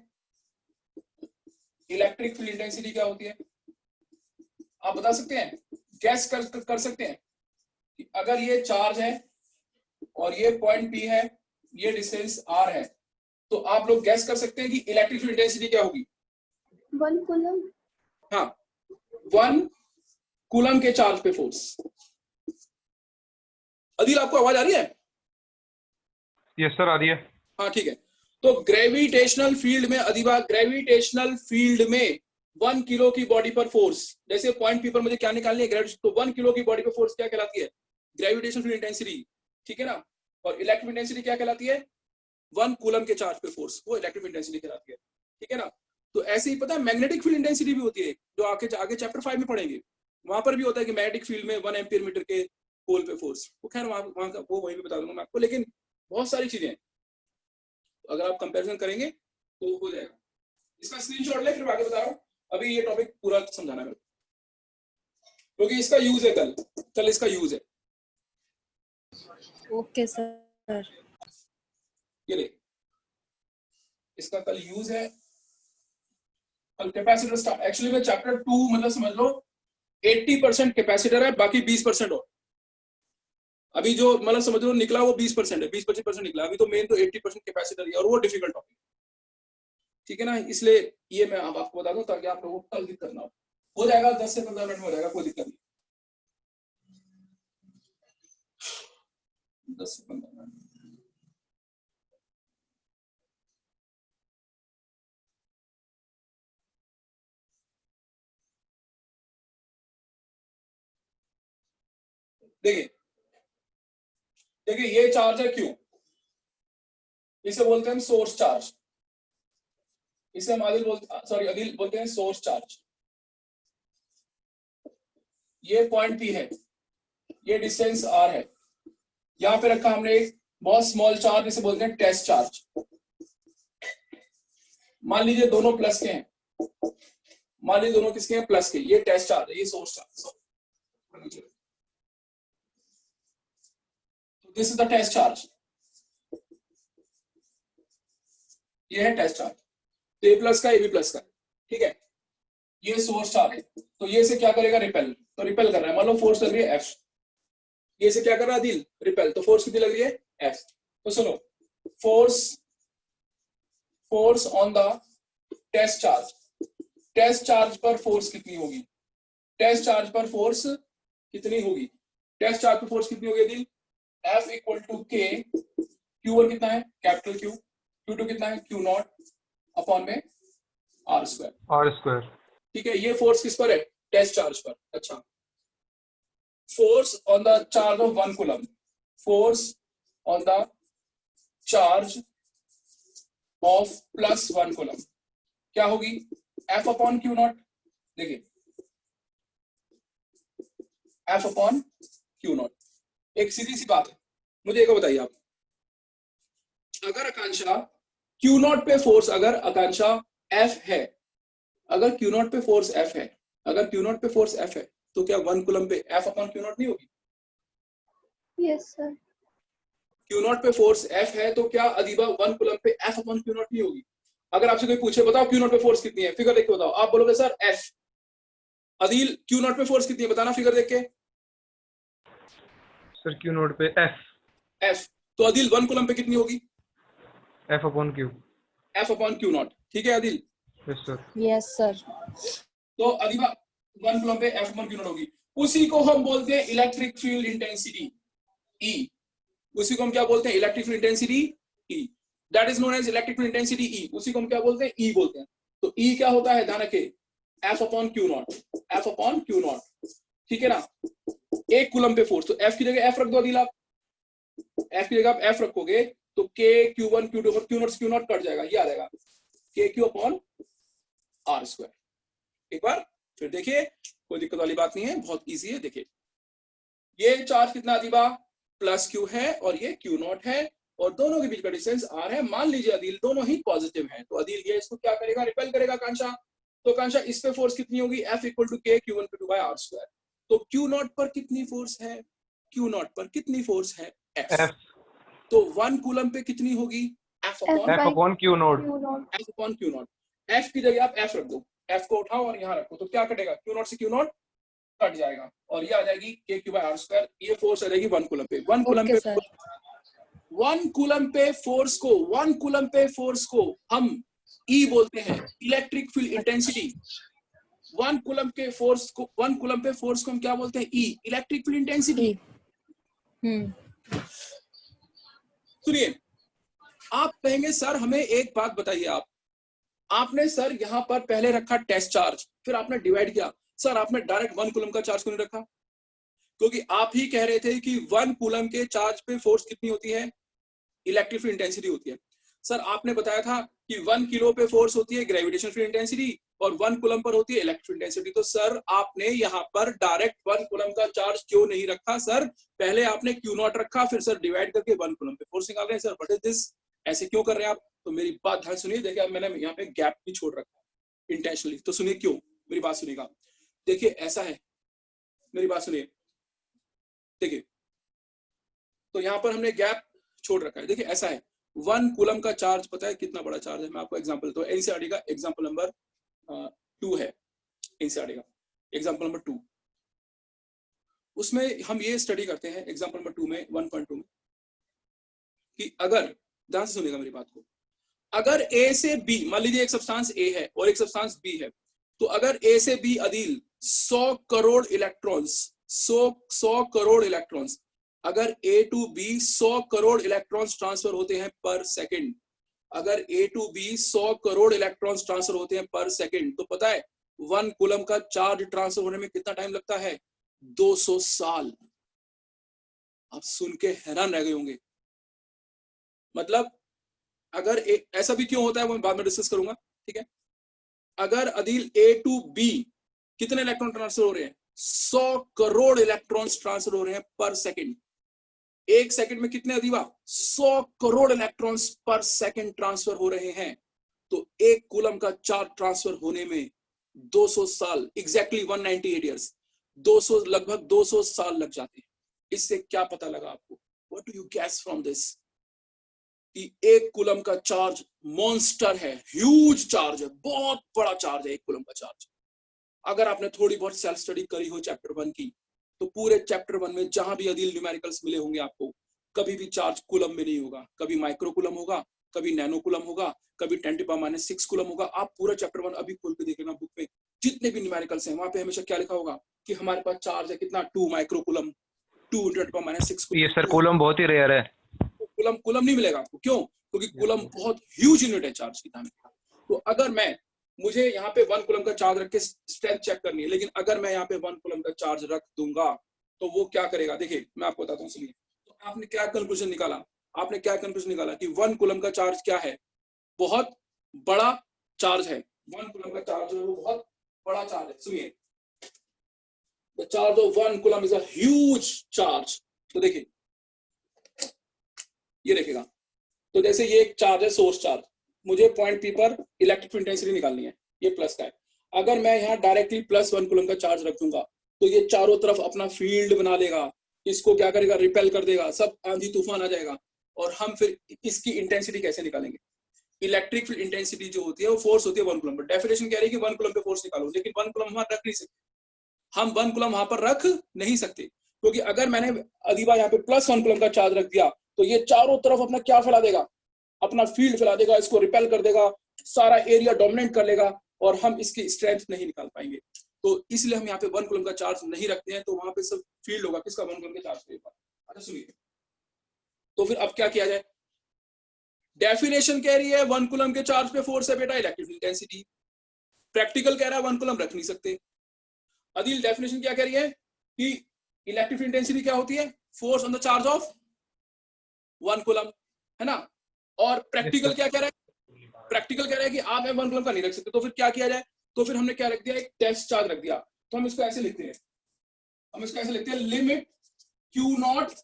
इलेक्ट्रिक फील्ड इंटेंसिटी क्या होती है आप बता सकते हैं? गैस कर सकते हैं कि अगर ये चार्ज है और ये पॉइंट P है, ये डिस्टेंस R है, तो आप लोग गैस कर सकते हैं कि इलेक्ट्रिक फील्ड इंटेंसिटी क्या होगी? 1 कूलम। हाँ, 1 कूलम के चार्ज पे फोर्स। अदिल आपको आवाज आ रही है? यस सर, आ रही है। हाँ ठीक है, तो ग्रेविटेशनल फील्ड में अधिभा ग्रेविटेशनल फील्ड में 1 किलो की बॉडी पर फोर्स, जैसे पॉइंट P पर मुझे क्या निकालनी है? ग्रेविटेशन। तो 1 किलो की बॉडी पर फोर्स क्या कहलाती है? Gravitational field intensity. ठीक है ना, और इलेक्ट्रिक इंटेंसिटी क्या कहलाती है? 1 कूलम के चार्ज पे फोर्स, वो इलेक्ट्रिक इंटेंसिटी कहलाती है। ठीक है ना, तो ऐसे ही पता है मैग्नेटिक फील्ड इंटेंसिटी भी होती है, जो आगे चैप्टर 5 में पढ़ेंगे, वहां पर भी होता है कि मैग्नेटिक फील्ड में 1 एम्पीयर मीटर के पोल पे फोर्स। वो खैर वहां का वो वहीं पे बता दूंगा मैं आपको, लेकिन बहुत सारी चीजें हैं, अगर आप कंपैरिजन करेंगे तो हो जाएगा। इसका स्क्रीनशॉट ले, फिर आगे बता रहा हूँ। अभी ये टॉपिक पूरा समझाना है क्योंकि इसका यूज है, कल इसका यूज है। Okay sir. ये ले, इसका कल यूज है। कल कैपेसिटर स्टार्ट, एक्चुअली में चैप्टर 2 मतलब समझ लो 80% कैपेसिटर है, बाकी 20% और। अभी जो मतलब समझ लो निकला वो 20% है, 20-25% निकला। अभी तो मेन तो 80% कैपेसिटर है, और वो डिफिकल्ट टॉपिक। ठीक है ना, इसलिए ये मैं अब आपको बता दूं ताकि आप लोगों को कल दिक्कत ना हो। हो जाएगा 10 से 15 मिनट में हो जाएगा, कोई दिक्कत नहीं। 10 से 15 मिनट। देखिए देखिए ये चार्ज है क्यू, इसे बोलते हैं सोर्स चार्ज, इसे हम अदिल बोलते हैं सोर्स चार्ज। ये पॉइंट पी है, ये डिस्टेंस आर है, यहां पे रखा हमने एक बहुत स्मॉल चार्ज, इसे बोलते हैं टेस्ट चार्ज। मान लीजिए दोनों प्लस के हैं, मान लीजिए दोनों किसके हैं, प्लस के, ये टेस्ट चार्ज है, ये source charge. This is the test charge, ये है टेस्ट चार्ज, तो ए प्लस का ए बी प्लस का, ठीक है। ये सोर्स चार्ज है, तो ये से क्या करेगा, रिपेल, तो रिपेल कर रहा है, मान लो फोर्स लग रही है एफ, ये से क्या कर रहा है दिल, रिपेल, तो फोर्स कितनी लग रही है एफ। तो सुनो, force on the test charge, test charge पर फोर्स कितनी होगी, टेस्ट चार्ज पर फोर्स कितनी होगी, टेस्ट चार्ज पर फोर्स कितनी होगी दिल, F equal to K, Q1 कितना है कैपिटल Q, Q2 कितना है Q नॉट अपॉन में R स्क्वायर, ठीक है। ये फोर्स किस पर है, टेस्ट चार्ज पर। अच्छा, force on the charge of 1 coulomb, force on the charge of plus 1 coulomb क्या होगी, F अपॉन Q नॉट। देखिए F अपॉन Q नॉट, एक सीधी सी बात है, मुझे एक बताइए आप, अगर आकांक्षा Q नॉट पे फोर्स, अगर आकांक्षा F है, अगर Q नॉट पे फोर्स F है, अगर Q नॉट पे फोर्स F है, तो क्या 1 कूलम पे F अपॉन Q नॉट नहीं होगी? Yes sir. Q नॉट पे फोर्स F है, तो क्या अदीबा 1 कूलम पे F अपॉन Q नॉट नहीं होगी? अगर आपसे कोई पूछे बताओ Q नॉट पे फोर्स कितनी है, फिगर देख के बताओ, आप बोलोगे sir F। Adeel Q not पे फोर्स कितनी है बताना फिगर देख के। सर Q नोट पे F, तो अदील 1 कूलम पे कितनी होगी, F upon Q, F upon Q naught, ठीक है अदील। Yes sir. तो अदीबा 1 कूलम पे F अपॉन Q नॉट होगी, उसी को हम बोलते हैं इलेक्ट्रिक फील्ड इंटेंसिटी E, उसी को हम क्या बोलते हैं, electric field intensity E, that is known as electric field intensity E, उसी को हम क्या बोलते हैं, E बोलते हैं। तो E क्या होता है, ध्यान रखिए, F upon Q not, F upon Q naught, ठीक है ना। 1 कूलम पे फोर्स, तो F की जगह F रख दो अदील, आप F की जगह आप F रखोगे तो K Q1 Q2 और Q नॉट से Q नॉट कट जाएगा, ये आ जाएगा KQ अपॉन R स्क्वायर। एक बार फिर देखिए, कोई दिक्कत वाली बात नहीं है, बहुत इजी है। देखिए ये चार्ज कितना अदीबा, प्लस Q है और ये Q नॉट है, और दोनों के बीच का डिस्टेंस R है। मान लीजिए अदील दोनों ही पॉजिटिव हैं, तो अदील ये इसको क्या करेगा, रिपेल करेगा आकांक्षा। तो आकांक्षा इस पे फोर्स कितनी होगी, F equal to K Q1 Q2 by R square. तो Q नॉट पर कितनी फोर्स है, Q नॉट पर कितनी फोर्स है, F। तो 1 कूलम पे कितनी होगी, F upon Q note, F upon Q not. F की जगह आप F रख दो, F को उठाओ और यहाँ रखो, तो क्या कटेगा, Q नॉट से Q नॉट कट जाएगा और ये आ जाएगी KQ बाय R स्क्वायर। ये फोर्स आ जाएगी 1 कूलम पे। 1 कूलम पे 1 कूलम पे फोर्स को 1 कूलम पे फोर्स को हम E बोलते हैं, इलेक्ट्रिक फील्ड इंटेंसिटी। 1 कूलम के फोर्स को 1 कूलम पे फोर्स को हम क्या बोलते हैं, E, इलेक्ट्रिक फील्ड इंटेंसिटी। सुनिए, आप कहेंगे सर हमें एक बात बताइए, आपने सर यहाँ पर पहले रखा टेस्ट चार्ज, फिर आपने डिवाइड किया, सर आपने डायरेक्ट 1 कूलम का चार्ज क्यों नहीं रखा? क्योंकि आप ही कह रहे थे कि 1 कूलम के चार्ज पे फोर्स कितनी होती है, इलेक्ट्रिक फील्ड इंटेंसिटी होती है। सर आपने बताया था कि 1 किलो पे फोर्स होती है ग्रेविटेशनल फील्ड इंटेंसिटी और 1 कूलम पर होती है इलेक्ट्रिक फील्ड इंटेंसिटी। तो सर आपने यहाँ पर डायरेक्ट 1 कूलम का चार्ज क्यों नहीं रखा? सर पहले आपने Q नॉट रखा, फिर सर डिवाइड करके 1 कूलम पे फोर्स निकाल रहे हैं। सर व्हाट इज दिस, ऐसे क्यों कर रहे हैं आप? तो मेरी बात ध्यान सुनिए, देखिए मैंने यहाँ पे गैप भी छोड़ रखा है इंटेंशनली, तो सुनिए क्यों, मेरी बात सुनिएगा। देखिए ऐसा है, मेरी बात सुनिए, देखिए तो यहाँ पर हमने गैप छोड़ रखा है। देखिए ऐसा है, 1 कूलम का चार्ज पता है कितना बड़ा चार्ज है? मैं आपको एग्जांपल तो एनसीईआरटी का एग्जांपल नंबर 2 है, एनसीईआरटी का एग्जांपल नंबर 2, उसमें हम ये स्टडी करते हैं एग्जांपल नंबर 2 में 1.2 में कि अगर, ध्यान से सुनिएगा मेरी बात को, अगर A से B, मान लीजिए एक सब्सटेंस A है और एक सब्सटेंस B है, तो अगर ए से B Adeel 100 crore electrons 100 crore electrons, अगर A to B 100 crore electrons transfer होते हैं पर सेकंड, अगर A to B 100 crore electrons transfer होते हैं पर सेकंड, तो पता है 1 कूलम का चार्ज ट्रांसफर होने में कितना टाइम लगता है? 200 साल। आप सुन के हैरान रह गए होंगे। मतलब अगर ऐसा भी क्यों होता है वो मैं बाद में डिस्कस करूंगा, ठीक है। अगर अदील ए टू बी कितने इलेक्ट्रॉन ट्रांसफर हो रहे हैं? 100 करोड़ इलेक्ट्रॉन्स ट्रांसफर हो रहे हैं पर सेकंड। एक सेकंड में कितने अदीबा? 100 करोड़ इलेक्ट्रॉन्स पर सेकंड ट्रांसफर हो रहे हैं। तो 1 कूलम का चार्ज ट्रांसफर होने में 200 साल, एग्जैक्टली 198 ईयर्स, 200 लगभग 200 साल लग जाते हैं। इससे क्या पता लगा आपको? What do you gas from this? कि 1 कूलम का चार्ज मॉन्स्टर है, ह्यूज चार्ज है, बहुत बड़ा चार्ज है 1 कूलम का चार्ज। अगर आपने थोड़ी बहुत सेल्फ स्टडी करी हो चैप्टर 1 की, तो पूरे चैप्टर 1 में जहां भी अदील न्यूमेरिकल्स मिले होंगे आपको, कभी भी चार्ज कूलम में नहीं होगा, कभी माइक्रो कूलम होगा, कभी नैनो कूलम होगा, कभी 10⁻⁻�6 कूलम होगा। आप पूरा चैप्टर 1 अभी खोल के देखना बुक में, जितने भी न्यूमेरिकल्स हैं वहां पे हमेशा क्या लिखा होगा कि हमारे पास चार्ज है कितना? 2 माइक्रो कूलम, 2 10⁻�6 कूलम। ये सर कूलम बहुत ही रेयर है। कूलम नहीं मिलेगा आपको। क्यों? क्योंकि कूलम बहुत ह्यूज यूनिट है चार्ज की दाम। तो अगर मुझे यहाँ पे 1 कूलम का चार्ज रख के स्ट्रेंथ चेक करनी है, लेकिन अगर मैं यहाँ पे 1 कूलम का चार्ज रख दूंगा तो वो क्या करेगा? देखिए मैं आपको बताता हूँ। सुनिए, तो आपने क्या कंक्लूजन निकाला? आपने क्या कंक्लूजन निकाला कि 1 कूलम का चार्ज क्या है? बहुत बड़ा चार्ज है। 1 कूलम का चार्ज है वो बहुत बड़ा चार्ज है। सुनिए, the charge of 1 coulomb is a huge charge. तो देखिए, ये देखेगा, तो जैसे ये एक चार्ज है, सोर्स चार्ज, मुझे पॉइंट पी पर इलेक्ट्रिक इंटेंसिटी निकालनी है, ये प्लस का है। अगर मैं यहाँ डायरेक्टली +1 कूलम का चार्ज रख दूंगा तो ये चारों तरफ अपना फील्ड बना लेगा, इसको क्या करेगा? रिपेल कर देगा, सब आंधी तूफान आ जाएगा। और हम फिर इसकी इंटेंसिटी कैसे निकालेंगे? इलेक्ट्रिक फील्ड इंटेंसिटी जो होती है वो फोर्स होती है 1 कूलम पर। डेफिनेशन कह रही है कि 1 कूलम पे फोर्स निकालो, लेकिन 1 कूलम वहां रख नहीं सकते। हम 1 कूलम वहां पर रख नहीं सकते, क्योंकि अगर मैंने अदीबा यहाँ पे +1 कूलम का चार्ज रख दिया तो ये चारों तरफ अपना क्या फैला देगा? अपना फील्ड फैला देगा, इसको रिपेल कर देगा, सारा एरिया डोमिनेट कर लेगा और हम इसकी स्ट्रेंथ नहीं निकाल पाएंगे। तो इसलिए हम यहाँ पे 1 कूलम का चार्ज नहीं रखते हैं। तो वहां पे सब फील्ड होगा किसका? 1 कूलम के चार्ज के ऊपर। अच्छा सुनिए, तो फिर अब क्या किया जाए? डेफिनेशन कह रही है 1 कूलम के चार्ज पे फोर्स है बेटा इलेक्ट्रिक इंटेंसिटी। प्रैक्टिकल कह रहा है 1 कूलम रख नहीं सकते। अदील डेफिनेशन क्या कह रही है कि इलेक्ट्रिक इंटेंसिटी क्या होती है? Force on the charge of 1 coulomb, है ना। और प्रैक्टिकल क्या कह रहा है? प्रैक्टिकल कह रहा है कि आप 1 कूलम का नहीं रख सकते। तो फिर क्या किया जाए? तो फिर हमने क्या रख दिया? एक टेस्ट चार्ज रख दिया। तो हम इसको ऐसे लिखते हैं, limit Q0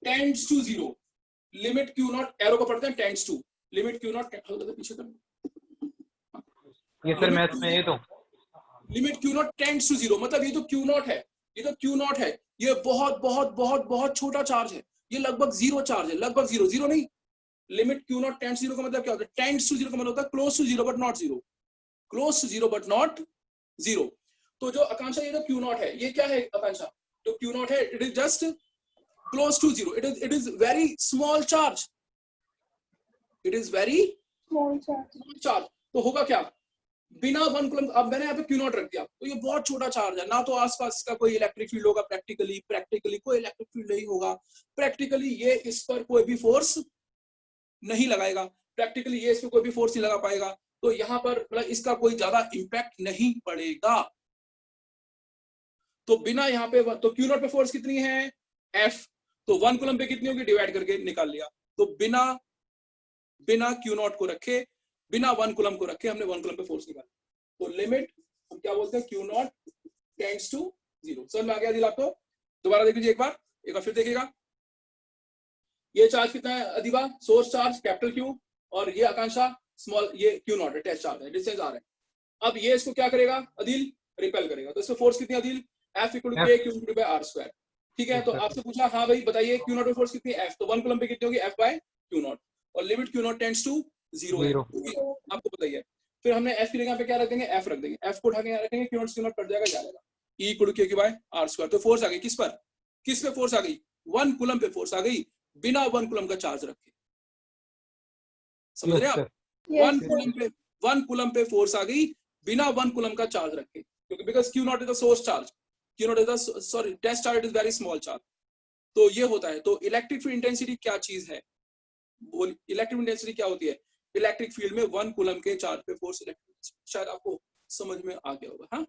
tends to 0। Limit Q0, arrow को पढ़ते हैं, टेंड्स टू, लिमिट Q0 पीछे कर, ये सर मैथ में ये तो लिमिट Q0 टेंड्स टू 0, मतलब ये तो Q0 है, ये तो Q0 है, ये बहुत बहुत बहुत बहुत छोटा चार्ज है, ये लगभग 0 चार्ज है, लगभग 0, 0 नहीं। लिमिट Q0 टेंड्स टू 0 का मतलब क्या होता है? टेंड्स टू 0 का मतलब होता है close to 0 but not 0, close to 0 but not 0। तो जो आकांक्षा ये जो Q0 है, ये क्या है आकांक्षा? जो Q0 है, it is just close to 0, it is very small charge, it is very small charge. तो होगा क्या? बिना 1 कूलम, अब मैंने यहाँ पे Q0 रख दिया, तो ये बहुत छोटा चार्ज है, ना तो आसपास का कोई इलेक्ट्रिक फील्ड होगा, प्रैक्टिकली कोई इलेक्ट्रिक फील्ड नहीं होगा, प्रैक्टिकली ये इस पर कोई भी फोर्स नहीं लगाएगा, प्रैक्टिकली ये इस पर कोई भी फोर्स नहीं लगा पाएगा। तो यहाँ पर मतलब इसका कोई ज्यादा इंपैक्ट नहीं पड़ेगा। तो बिना यहाँ पे, तो Q0 पे फोर्स कितनी है? F। तो 1 कूलम पे कितनी होगी? डिवाइड करके निकाल लिया। तो बिना Q0 को रखे, बिना 1 कूलम को रखे हमने 1 कूलम पे फोर्स निकाला। तो लिमिट हम क्या बोलते हैं? Q0 tends to 0। समझ में आ गया दिल आपको? दोबारा देख लीजिए एक बार फिर देखिएगा। ये चार्ज कितना है Adiba? Source charge capital Q, और ये आकांक्षा स्मॉल, ये Q0 है, टेस्ट चार्ज है, डिस्टेंस R है। अब ये इसको क्या करेगा अदील? रिपेल करेगा। तो इसमें फोर्स कितनी Adeel? F = K Q × R²। ठीक है, तो आपसे पूछा, हाँ भाई बताइए Q0 पे फोर्स कितनी है? F। तो 1 कूलम पे कितनी होगी? F/Q0, और लिमिट Q0 टेंड्स टू 0 है, आपको बताइए। फिर हमने F की जगह पे क्या रख देंगे? F रख देंगे। F को उठा के यहाँ रखेंगे, Q0 कट जाएगा, जाएगा E = K/R²। तो फोर्स आ गई किस पर? किस पे फोर्स आ गई? 1 कूलम पे फोर्स आ गई, बिना 1 कूलम का चार्ज रखे। समझ रहे हैं आप? 1 कूलम पे फोर्स आ गई बिना 1 कूलम का चार्ज रखे, क्योंकि because Q naught is the source charge, Q naught is the sorry test charge is very small charge. तो ये होता है। तो इलेक्ट्रिक फील्ड इंटेंसिटी क्या चीज है? इलेक्ट्रिक इंटेंसिटी क्या होती है? इलेक्ट्रिक फील्ड में 1 कूलम के चार्ज पे फोर्स इलेक्ट्रिक। शायद आपको समझ में आ गया होगा। हाँ,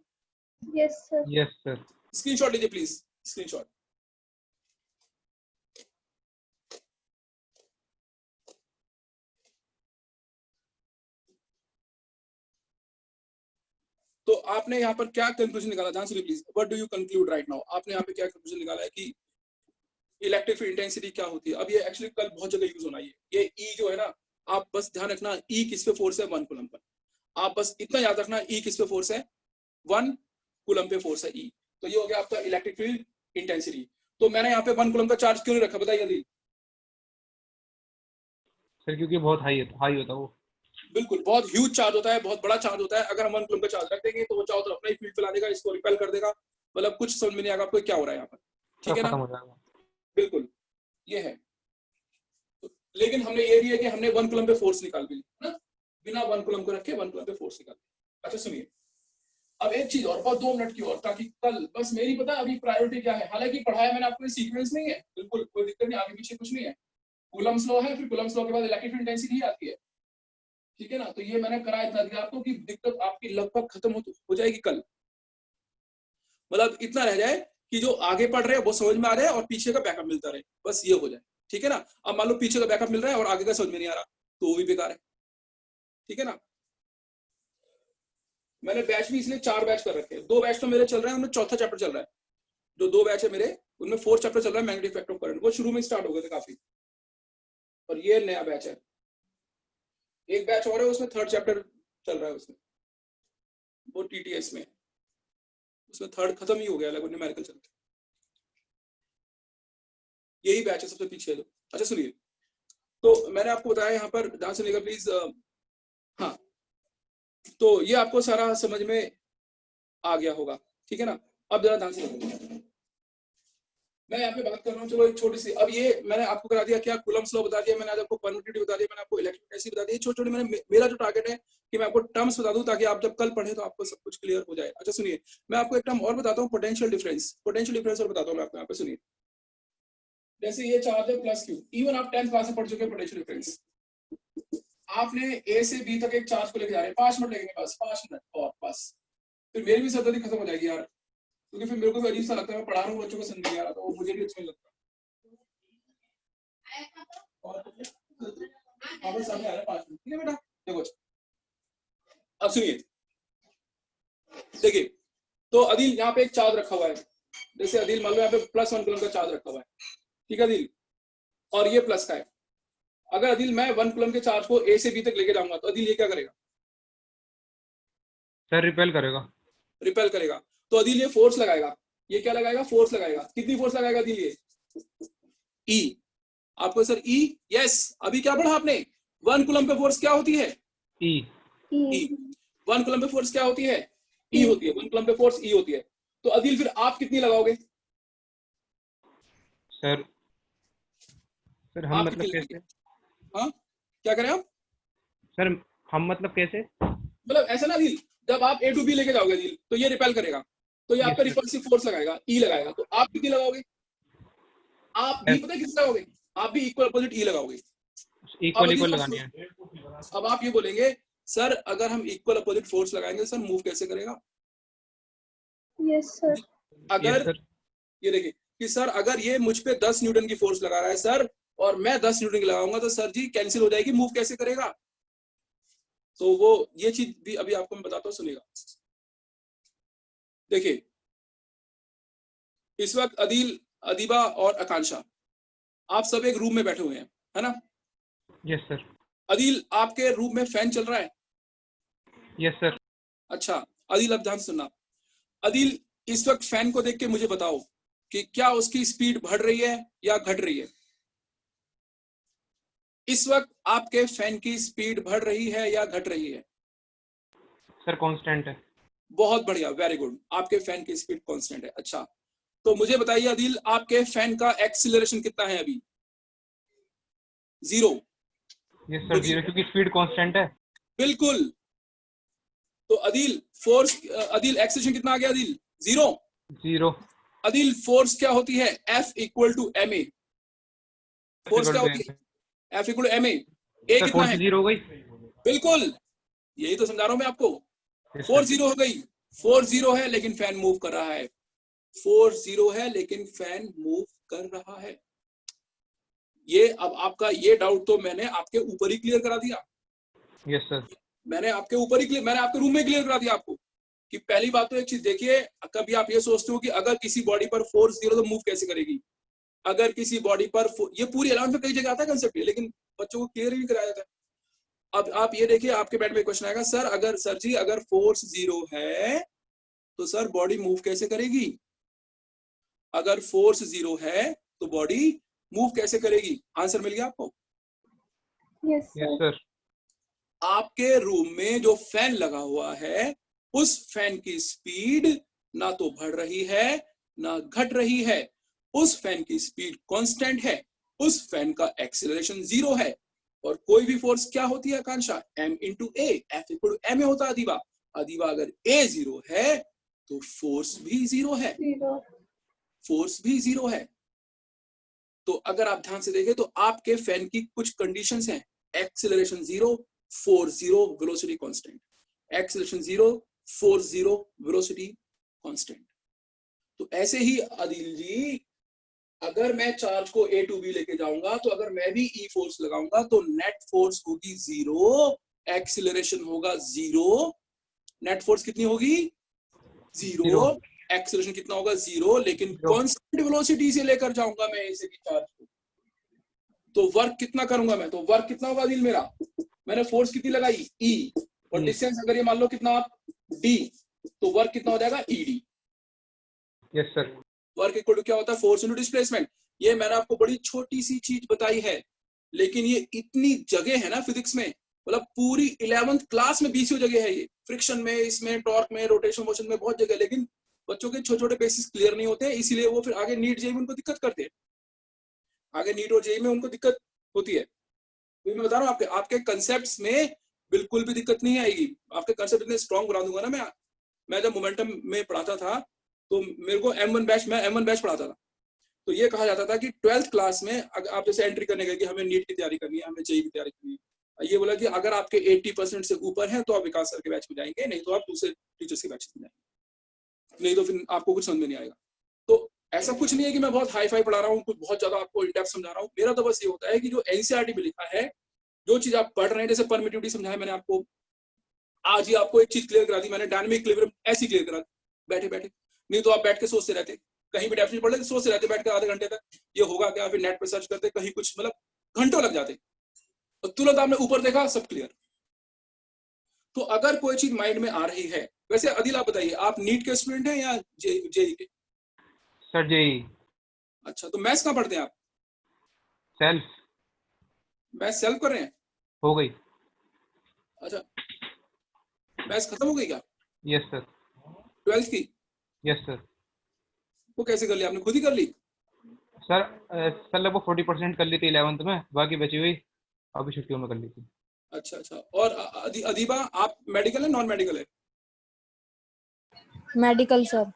yes sir. Yes sir. Screenshot लीजिए प्लीज, स्क्रीनशॉट। तो आपने यहाँ पर क्या कंक्लूजन निकाला? ध्यान से please, what do you conclude right now? आपने यहाँ पे क्या कंक्लूजन निकाला है कि इलेक्ट्रिक फील्ड इंटेंसिटी क्या होती है? अब ये एक्चुअली कल बहुत जगह यूज होना है। ये ई जो है ना, आप बस ध्यान रखना, ई किस पे फोर्स है? 1 कूलम पर। आप बस इतना याद रखना, ई किस पे फोर्स है? 1 कूलम पे फोर्स है ई। तो ये हो गया आपका इलेक्ट्रिक फील्ड इंटेंसिटी। तो मैंने यहाँ पे 1 कूलम का चार्ज क्यों नहीं रखा, बताइए अभी। सर क्योंकि बहुत हाई होता है वो। बिल्कुल, बहुत ह्यूज चार्ज होता है, बहुत बड़ा चार्ज होता है। अगर हम 1 कूलम का चार्ज रख देंगे तो वो चारों तरफ अपना ही फील्ड फैला देगा, इसको रिपेल कर देगा। मतलब कुछ समझ में नहीं आएगा आपको क्या हो रहा है यहाँ पर। ठीक है ना? खत्म हो जाएगा। बिल्कुल, ये है। लेकिन हमने ये भी है कि हमने 1 कूलम पे फोर्स निकाल भी लिया ना, बिना 1 कूलम को रखे 1 कूलम पे फोर्स निकाल। अच्छा सुनिए, अब एक चीज और, बस 2 मिनट की और, ताकि कल बस मेरी पता अभी प्रायोरिटी क्या है। हालांकि पढ़ाया मैंने आपको सीक्वेंस नहीं है, बिल्कुल कोई दिक्कत नहीं, आगे पीछे कुछ नहीं है। कूलम्स लॉ है, फिर कूलम्स लॉ के बाद इलेक्ट्रिक फील्ड इंटेंसिटी आती है। ठीक है ना? तो ये मैंने करा इतना दिया आपको कि दिक्कत आपकी लगभग खत्म हो जाएगी कल। मतलब इतना रह जाए कि जो आगे पढ़ रहे हैं वो समझ में आ रहा है और पीछे का बैकअप मिलता रहे, बस ये हो जाए। ठीक है ना? अब मान लो पीछे का बैकअप मिल रहा है और आगे का समझ में नहीं आ रहा, तो वो भी बेकार है। ठीक है ना? मैंने बैच भी इसलिए 4 बैच कर रखे हैं। 2 बैच तो मेरे चल रहे हैं, उनमें चौथा चैप्टर चल रहा है। जो 2 बैच है मेरे, उनमें 4th चैप्टर चल रहा है, मैग्नेटिक इफेक्ट ऑफ करंट। वो शुरू में स्टार्ट हो गए थे काफी, और ये नया बैच है। एक बैच और है, उसमें 3rd चैप्टर चल रहा है, उसमें वो टीटीएस में, उसमें 3rd खत्म ही हो गया, लगभग न्यूमेरिकल चलते। यही बैच है सबसे पीछे जो। अच्छा सुनिए, तो मैंने आपको बताया यहाँ पर, ध्यान से सुनिएगा प्लीज। हाँ, तो ये आपको सारा समझ में आ गया होगा। ठीक है ना? अब जरा ध्यान से सुनिए, मैं यहाँ पे बात कर रहा हूँ। चलो एक छोटी सी, अब ये मैंने आपको करा दिया क्या, कूलम्स लॉ बता दिया मैंने, आज आपको परमिटिविटी बता दिया मैंने, आपको इलेक्ट्रिक एसिड बता दिया। छोटी छोटी मैंने, मेरा जो टारगेट है कि मैं आपको टर्म्स बता दूं, ताकि आप जब कल पढ़े तो आपको सब कुछ क्लियर हो जाए। अच्छा सुनिए, मैं आपको एक टर्म और बताता हूँ, पोटेंशियल डिफरेंस। पोटेंशियल डिफरेंस और बताता हूँ मैं आपको यहाँ पे, सुनिए। जैसे ये चार्ज है प्लस क्यू, इवन आप 10th क्लास में पढ़ चुके हैं पोटेंशियल डिफरेंस। आपने ए से बी तक एक चार्ज को लेके जा रहे हैं, 5 मिनट लगेंगे, बस 5 मिनट और बस, फिर मेरी भी सरदर्दी खत्म हो जाएगी यार, क्योंकि फिर मेरे को भी अजीब सा लगता है, मैं पढ़ा रहा हूँ बच्चों को समझ नहीं आ रहा, तो मुझे भी अच्छा नहीं लगता। सामने आ रहा है 5 मिनट, ठीक है बेटा? देखो अब सुनिए, देखिए, तो अदिल यहाँ पे एक चार्ज रखा हुआ है। जैसे अदिल मान लो यहाँ पे +1 कूलम का चार्ज रखा हुआ है, ठीक है अदिल, और ये प्लस का है। अगर अदिल मैं 1 कूलम के चार्ज को ए से बी तक लेके जाऊंगा, तो अदिल ये क्या करेगा? सर रिपेल करेगा। रिपेल करेगा। तो अदिल ये फोर्स लगाएगा। ये क्या लगाएगा? फोर्स लगाएगा। कितनी फोर्स लगाएगा अदिल? ये ई। आपको सर ई, यस, अभी क्या पढ़ा आपने? 1 कूलम पे फोर्स क्या होती है? ई। 1 कूलम पे फोर्स क्या होती है? ई होती है। 1 कूलम पे फोर्स ई होती है। तो अदिल फिर आप कितनी लगाओगे? सर हम मतलब कैसे? हाँ, क्या करें आप? सर हम मतलब कैसे? मतलब ऐसा ना अदिल, जब आप ए टू बी लेके जाओगे अदिल, तो ये रिपेल करेगा, तो ये आपका रिपल्सिव फोर्स लगाएगा, ई लगाएगा। तो आप कितनी लगाओगे? आप भी पता है कितना लगाओगे? आप भी इक्वल अपोजिट ई लगाओगे। इक्वल लगानी है। अब आप ये बोलेंगे, सर अगर हम इक्वल अपोजिट फोर्स लगाएंगे, सर मूव कैसे करेगा? Yes sir. अगर ये देखिए कि सर अगर ये मुझ पे 10 न्यूटन की फोर्स लगा रहा है सर, और मैं 10 न्यूटन की लगाऊंगा, तो सर जी कैंसिल हो जाएगी, मूव कैसे करेगा? तो वो ये चीज भी अभी आपको मैं बताता हूँ, सुनिएगा। देखिए, इस वक्त अदिल, अदीबा और आकांक्षा, आप सब एक रूम में बैठे हुए हैं, है ना? Yes sir. अदिल, आपके रूम में फैन चल रहा है? Yes sir. अच्छा अदिल, अब ध्यान से सुनना। अदिल, इस वक्त फैन को देख के मुझे बताओ कि क्या उसकी स्पीड बढ़ रही है या घट रही है? इस वक्त आपके फैन की स्पीड बढ़ रही है या घट रही है? सर कांस्टेंट है। बहुत बढ़िया, वेरी गुड, आपके फैन की स्पीड कांस्टेंट है। अच्छा, तो मुझे बताइए अदिल, आपके फैन का एक्सीलरेशन कितना है अभी? 0। यस सर 0, क्योंकि स्पीड कांस्टेंट है। बिल्कुल, तो अदिल फोर्स, अदिल एक्सेलरेशन कितना आ गया अदिल? 0। अदिल फोर्स क्या होती है? F equal to ma। Force क्या होती है? F equal to ma। A कितना है? 0 हो गई। बिल्कुल, यही तो समझा रहा हूं मैं आपको। 4-0 हो गई। 4-0 है लेकिन फैन मूव कर रहा है। 4-0 है लेकिन फैन मूव कर रहा है। ये अब आपका ये डाउट तो मैंने आपके ऊपर ही क्लियर करा दिया। Yes sir. मैंने आपके ऊपर ही मैंने आपके रूम में क्लियर करा दिया आपको कि पहली बात तो एक चीज देखिए, कभी आप ये सोचते हो कि अगर किसी बॉडी पर फोर्स 0 तो मूव कैसे करेगी। अगर किसी बॉडी पर ये पूरी अलाउंस में कई जगह आता है कंसेप्ट, लेकिन बच्चों को क्लियर ही नहीं कराया जाता है। अब आप ये देखिए, आपके बैठ में क्वेश्चन आएगा, सर जी अगर फोर्स 0 है तो सर बॉडी मूव कैसे करेगी? अगर फोर्स 0 है तो बॉडी मूव कैसे करेगी? आंसर मिल गया आपको? Yes sir. आपके रूम में जो फैन लगा हुआ है उस फैन की स्पीड ना तो बढ़ रही है ना घट रही है। उस फैन की स्पीड कांस्टेंट है। उस फैन का एक्सीलरेशन 0 है। और कोई भी फोर्स क्या होती है Akanksha? m into a. F equal to ma होता है अदीबा। अदीबा अगर a 0 है तो फोर्स भी 0 है। फोर्स भी 0 है। तो अगर आप ध्यान से देखें तो आपके फैन की कुछ कंडीशंस हैं। Acceleration 0, force 0, velocity constant. Acceleration 0, force 0, velocity constant. तो ऐसे ही अदिल जी, अगर मैं चार्ज को A टू B लेके जाऊंगा तो अगर मैं भी E फोर्स लगाऊंगा तो नेट फोर्स होगी 0, एक्सीलरेशन होगा 0। नेट फोर्स कितनी होगी? 0। एक्सीलरेशन कितना होगा? 0। लेकिन कांस्टेंट वेलोसिटी से लेकर जाऊंगा मैं ऐसे की चार्ज को, तो वर्क कितना करूंगा मैं? तो वर्क कितना होगा अदिल मेरा? मैंने फोर्स कितनी लगाई? E। और डिस्टेंस अगर ये मान लो कितना D, तो वर्क कितना हो जाएगा? ED। Yes sir. Work equal to क्या होता है? Force into displacement. ये मैंने आपको बड़ी छोटी सी चीज बताई है, लेकिन ये इतनी जगह है ना फिजिक्स में, मतलब पूरी 11th क्लास में 20 जगह है ये। फ्रिक्शन में, इसमें, टॉर्क में, रोटेशन मोशन में बहुत जगह, लेकिन बच्चों के छोटे छोटे बेसिक्स क्लियर नहीं होते हैं, इसीलिए वो फिर आगे नीट जेईई में उनको दिक्कत करते हैं। आगे नीट और जेईई में उनको दिक्कत होती है। तो मैं बता रहा हूँ आपके कंसेप्ट में बिल्कुल भी दिक्कत नहीं आएगी। आपके कंसेप्ट इतने स्ट्रॉन्ग बना दूंगा ना मैं जब मोमेंटम में पढ़ाता था तो मेरे को M1 बैच पढ़ाता था। तो ये कहा जाता था कि 12th क्लास में अगर आप जैसे एंट्री करने गए कि हमें नीट की तैयारी करनी है, हमें जेईई की तैयारी करनी है, ये बोला कि अगर आपके 80% से ऊपर हैं तो आप विकास सर के बैच में जाएंगे, नहीं तो आप दूसरे टीचर्स के बैच में जाएंगे, नहीं तो फिर आपको कुछ समझ में नहीं आएगा। तो ऐसा कुछ नहीं है कि मैं बहुत हाई फाई पढ़ा रहा हूँ, कुछ बहुत ज्यादा आपको इनडेप्थ समझा रहा हूँ। मेरा तो बस ये होता है कि जो एनसीईआरटी में लिखा है, जो चीज आप पढ़ रहे हैं, जैसे परमिटिविटी समझाया मैंने आपको, आज ही आपको एक चीज क्लियर करा दी मैंने, डायनामिक इक्विलिब्रियम ऐसी क्लियर करा दी बैठे बैठे। नहीं तो आप बैठ के सोचते रहते, कहीं भी डेफिनेशन पढ़ लेते सोचते रहते बैठ के आधे घंटे तक, ये होगा क्या, फिर नेट पे सर्च करते, कहीं कुछ, मतलब घंटों लग जाते, और तुरंत आपने ऊपर देखा सब क्लियर। तो अगर कोई चीज माइंड में आ रही है, वैसे अदिल आप बताइए, आप नीट के स्टूडेंट हैं या जेईई के? Sir JEE. अच्छा, तो मैथ्स कहाँ पढ़ते हैं आप? सेल्फ। मैथ्स सेल्फ कर रहे हैं? हो गई। अच्छा, मैथ्स खत्म हो गई क्या? Yes sir. 12th की? Yes sir. वो कैसे कर लिया आपने, खुद ही कर ली? सर लगभग 40% कर ली थी 11th में, बाकी बची हुई अभी छुट्टियों में कर ली थी। अच्छा, और अदीबा आप मेडिकल है नॉन मेडिकल है? Medical sir.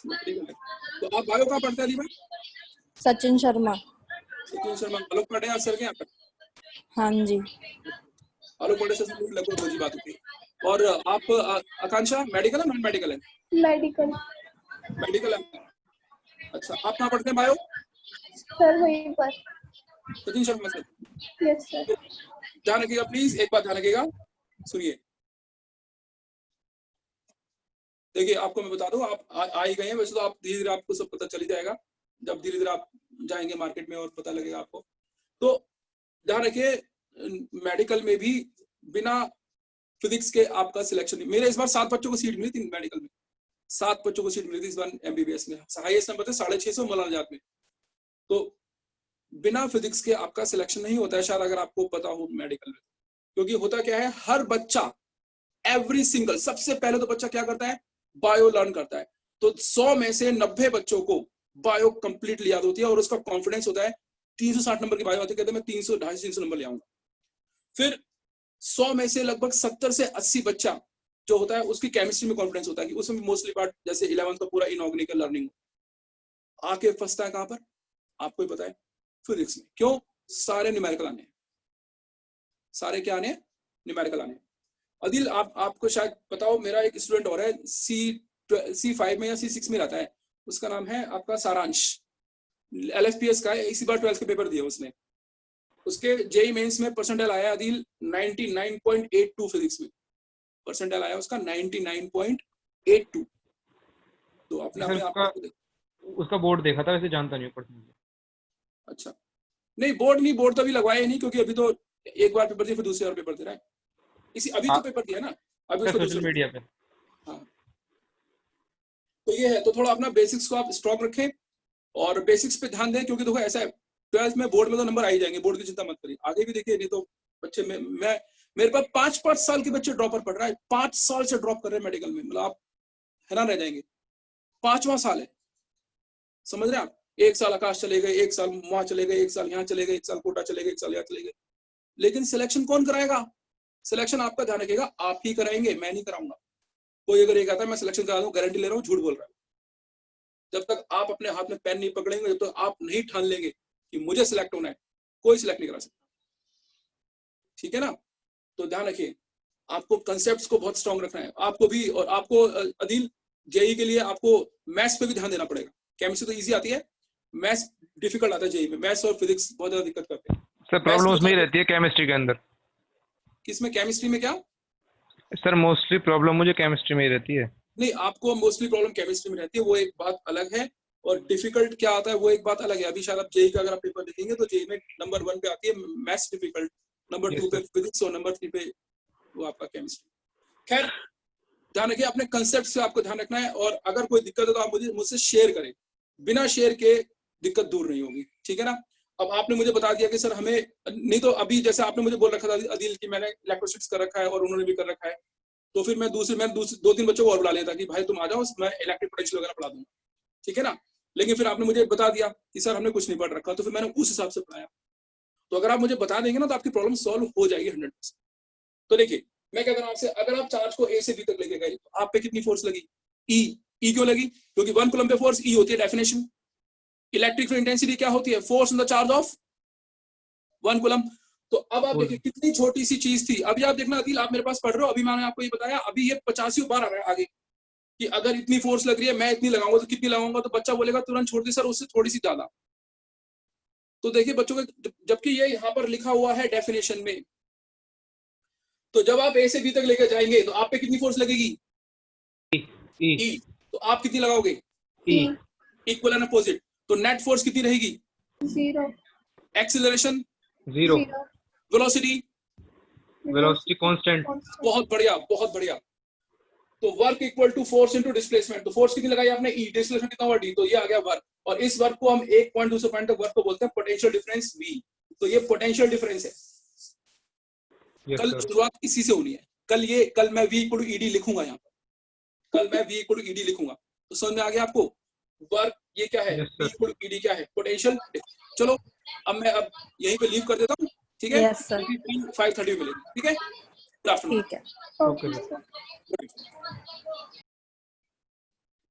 मेडिकल है। तो आप बायो कहाँ पढ़ते हैं अदीबा? सचिन शर्मा। सचिन शर्मा आलोक पढ़े हैं सर के यहाँ पर? हाँ जी। आलोक पढ़े से लगभग रोज ही बात होती है। और आप आकांक्षा मेडिकल है नॉन मेडिकल है? मेडिकल है। अच्छा, आप कहाँ पढ़ते हैं बायो? सर वहीं पर। Sachin Sharma sir? Yes sir. ध्यान रखिएगा प्लीज, एक बात ध्यान रखिएगा, सुनिए। देखिए आपको मैं बता दूं, आप आ ही गए हैं, वैसे तो आप धीरे धीरे आपको सब पता चल ही जाएगा जब धीरे धीरे आप जाएंगे मार्केट में और पता लगेगा आपको। तो ध्यान रखिए, मेडिकल में भी बिना फिजिक्स के आपका सिलेक्शन नहीं। मेरे इस बार 7 बच्चों को सीट मिली थी मेडिकल में, 7 बच्चों को सीट मिली थी इस बार एमबीबीएस में। हाईएस्ट नंबर थे 650 मौलाना जात में। तो बिना फिजिक्स के आपका सिलेक्शन नहीं होता है, शायद अगर आपको पता हो मेडिकल में। क्योंकि होता क्या है, हर बच्चा एवरी सिंगल, सबसे पहले तो बच्चा क्या करता है, बायो लर्न करता है। तो 100 में से 90 बच्चों को बायो कंप्लीटली याद होती है और उसका कॉन्फिडेंस होता है 360 नंबर की बायो आती है, कहते हैं मैं 300 250 300 नंबर ले आऊंगा। फिर 100 में से लगभग 70 से 80 बच्चा जो होता है उसकी केमिस्ट्री में कॉन्फिडेंस होता है कि उसमें मोस्टली पार्ट जैसे 11th का पूरा इनऑर्गेनिक लर्निंग आके फंसता है कहाँ पर, आपको ही पता है, फिजिक्स में। क्यों? सारे न्यूमेरिकल आने हैं, सारे क्या आने हैं? न्यूमेरिकल आने हैं। अदिल आपको शायद पता हो, मेरा एक स्टूडेंट और है C5 में या C6 में रहता है, उसका नाम है आपका सारांश, LFPS का है, इसी बार 12th के पेपर दिया उसने, उसके जेई मेंस में परसेंटाइल आया अदिल 99.82 फिजिक्स में, परसेंटाइल आया उसका 99.82। तो अपने उसका बोर्ड देखा था, वैसे जानता नहीं परसेंटेज। अच्छा, नहीं बोर्ड तो अभी लगवाया नहीं, क्योंकि अभी तो एक बार पेपर दिया फिर दूसरी बार पेपर दे रहा है, इसी अभी तो पेपर दिया ना अभी उसको सोशल मीडिया पे। हाँ, तो ये है, तो थोड़ा अपना बेसिक्स को आप स्ट्रॉन्ग रखें और बेसिक्स पे ध्यान दें, क्योंकि देखो ऐसा है 12th में बोर्ड में तो नंबर आ ही जाएंगे, बोर्ड की चिंता मत करिए, आगे भी देखिए, नहीं तो बच्चे में मेरे पास 5 साल के बच्चे ड्रॉपर पढ़ रहा है, 5 साल से ड्रॉप कर रहे हैं मेडिकल में, मतलब आप हैरान रह जाएंगे, 5वां साल है, समझ रहे हैं आप? 1 साल आकाश चले गए, 1 साल वहां चले गए, 1 साल यहाँ चले गए, 1 साल कोटा चले गए, 1 साल यहाँ चले गए, लेकिन सिलेक्शन कौन कराएगा? सिलेक्शन आपका ध्यान रखिएगा, आप ही कराएंगे, मैं नहीं कराऊंगा। कोई अगर ये कहता है मैं सिलेक्शन करा दूं, गारंटी ले रहा हूँ, झूठ बोल रहा है। जब तक आप अपने हाथ में पेन नहीं पकड़ेंगे, जब तक आप नहीं ठान लेंगे कि मुझे सिलेक्ट होना है, कोई सिलेक्ट नहीं करा सकता, ठीक है ना? तो ध्यान रखिए, आपको कंसेप्ट्स को बहुत स्ट्रांग रखना है, आपको भी, और आपको अदिल जेई के लिए आपको मैथ्स पे भी ध्यान देना पड़ेगा। केमिस्ट्री तो इजी आती है, मैथ्स डिफिकल्ट आता है जेई में, मैथ्स और फिजिक्स बहुत ज्यादा दिक्कत करते हैं सर। प्रॉब्लम उसमें ही रहती है केमिस्ट्री के अंदर। किसमें? केमिस्ट्री में क्या सर? मोस्टली प्रॉब्लम मुझे केमिस्ट्री में ही रहती है। नहीं, आपको मोस्टली प्रॉब्लम केमिस्ट्री में रहती है, वो एक बात अलग है, और डिफिकल्ट क्या आता है वो एक बात अलग है। अभी शायद आप जेई का अगर आप पेपर देखेंगे तो जेई में नंबर 1 पे आती है मैथ्स डिफिकल्ट, नंबर 2 पे फिजिक्स और नंबर 3 पे वो आपका केमिस्ट्री। खैर, ध्यान रखिए, अपने कंसेप्ट से आपको ध्यान रखना है, और अगर कोई दिक्कत है तो आप मुझसे शेयर करें, बिना शेयर के दिक्कत दूर नहीं होगी, ठीक है ना? अब आपने मुझे बता दिया कि सर हमें, नहीं तो अभी जैसे आपने मुझे बोल रखा था अदिल कि मैंने इलेक्ट्रोस्टैटिक्स कर रखा है और उन्होंने भी कर रखा है, तो फिर मैं दूसरे 2-3 बच्चों को और बुला लेता कि भाई तुम आ जाओ, मैं इलेक्ट्रिक पोटेंशियल वगैरह पढ़ा दूंगा, ठीक है ना? लेकिन फिर आपने मुझे बता दिया कि सर हमने कुछ नहीं पढ़ रखा, तो फिर मैंने उस हिसाब से पढ़ाया। तो अगर आप मुझे बता देंगे ना तो आपकी प्रॉब्लम सॉल्व हो जाएगी 100%। तो देखिए, मैं कहता हूं आपसे, अगर आप चार्ज को ए से बी तक लेके गए तो आप पे कितनी फोर्स लगी? ई क्यों लगी? क्योंकि 1 कूलम पे फोर्स ई होती है, डेफिनेशन। इलेक्ट्रिक फील्ड इंटेंसिटी क्या होती है? Force in the charge of 1 coulomb. तो अब आप देखिए कितनी छोटी सी चीज थी। अभी आप देखना अदिल, आप मेरे पास पढ़ रहे हो, अभी मैंने आपको ये बताया, अभी ये 85 बार आ रहा है आगे कि अगर इतनी फोर्स लग रही है, मैं इतनी लगाऊंगा तो कितनी लगाऊंगा, तो बच्चा बोलेगा तुरंत छोड़ दी सर, उससे थोड़ी सी ज्यादा। तो देखिए बच्चों का, जबकि ये यहाँ पर लिखा हुआ है डेफिनेशन में, तो जब आप ए से बी तक लेकर जाएंगे तो आप पे कितनी फोर्स लगेगी? ई। तो आप कितनी लगाओगे? Equal and opposite. तो नेट फोर्स कितनी रहेगी? 0। एक्सीलरेशन? 0। Velocity constant. बहुत बढ़िया, बहुत बढ़िया। तो work equal to force into displacement. तो फोर्स कितनी लगाई आपने? ई। डिस्प्लेसमेंट कितना हुआ? डी। तो ये आ गया वर्क, और इस वर्क को हम 1 पॉइंट दूसरे पॉइंट तक वर्क को बोलते हैं पोटेंशियल डिफरेंस वी। तो ये पोटेंशियल डिफरेंस है। कल शुरुआत इसी से होनी है। कल मैं V इक्वल टू ईडी लिखूंगा यहाँ पर, कल मैं V इक्वल टू ईडी लिखूंगा। तो समझ में आ गया आपको? वर्क ये क्या है? V इक्वल टू ईडी क्या है? पोटेंशियल। चलो अब मैं यहीं पे लीव कर देता हूँ, ठीक है? 5:30 मिलेगी, ठीक है? Good afternoon. ठीक है, ओके।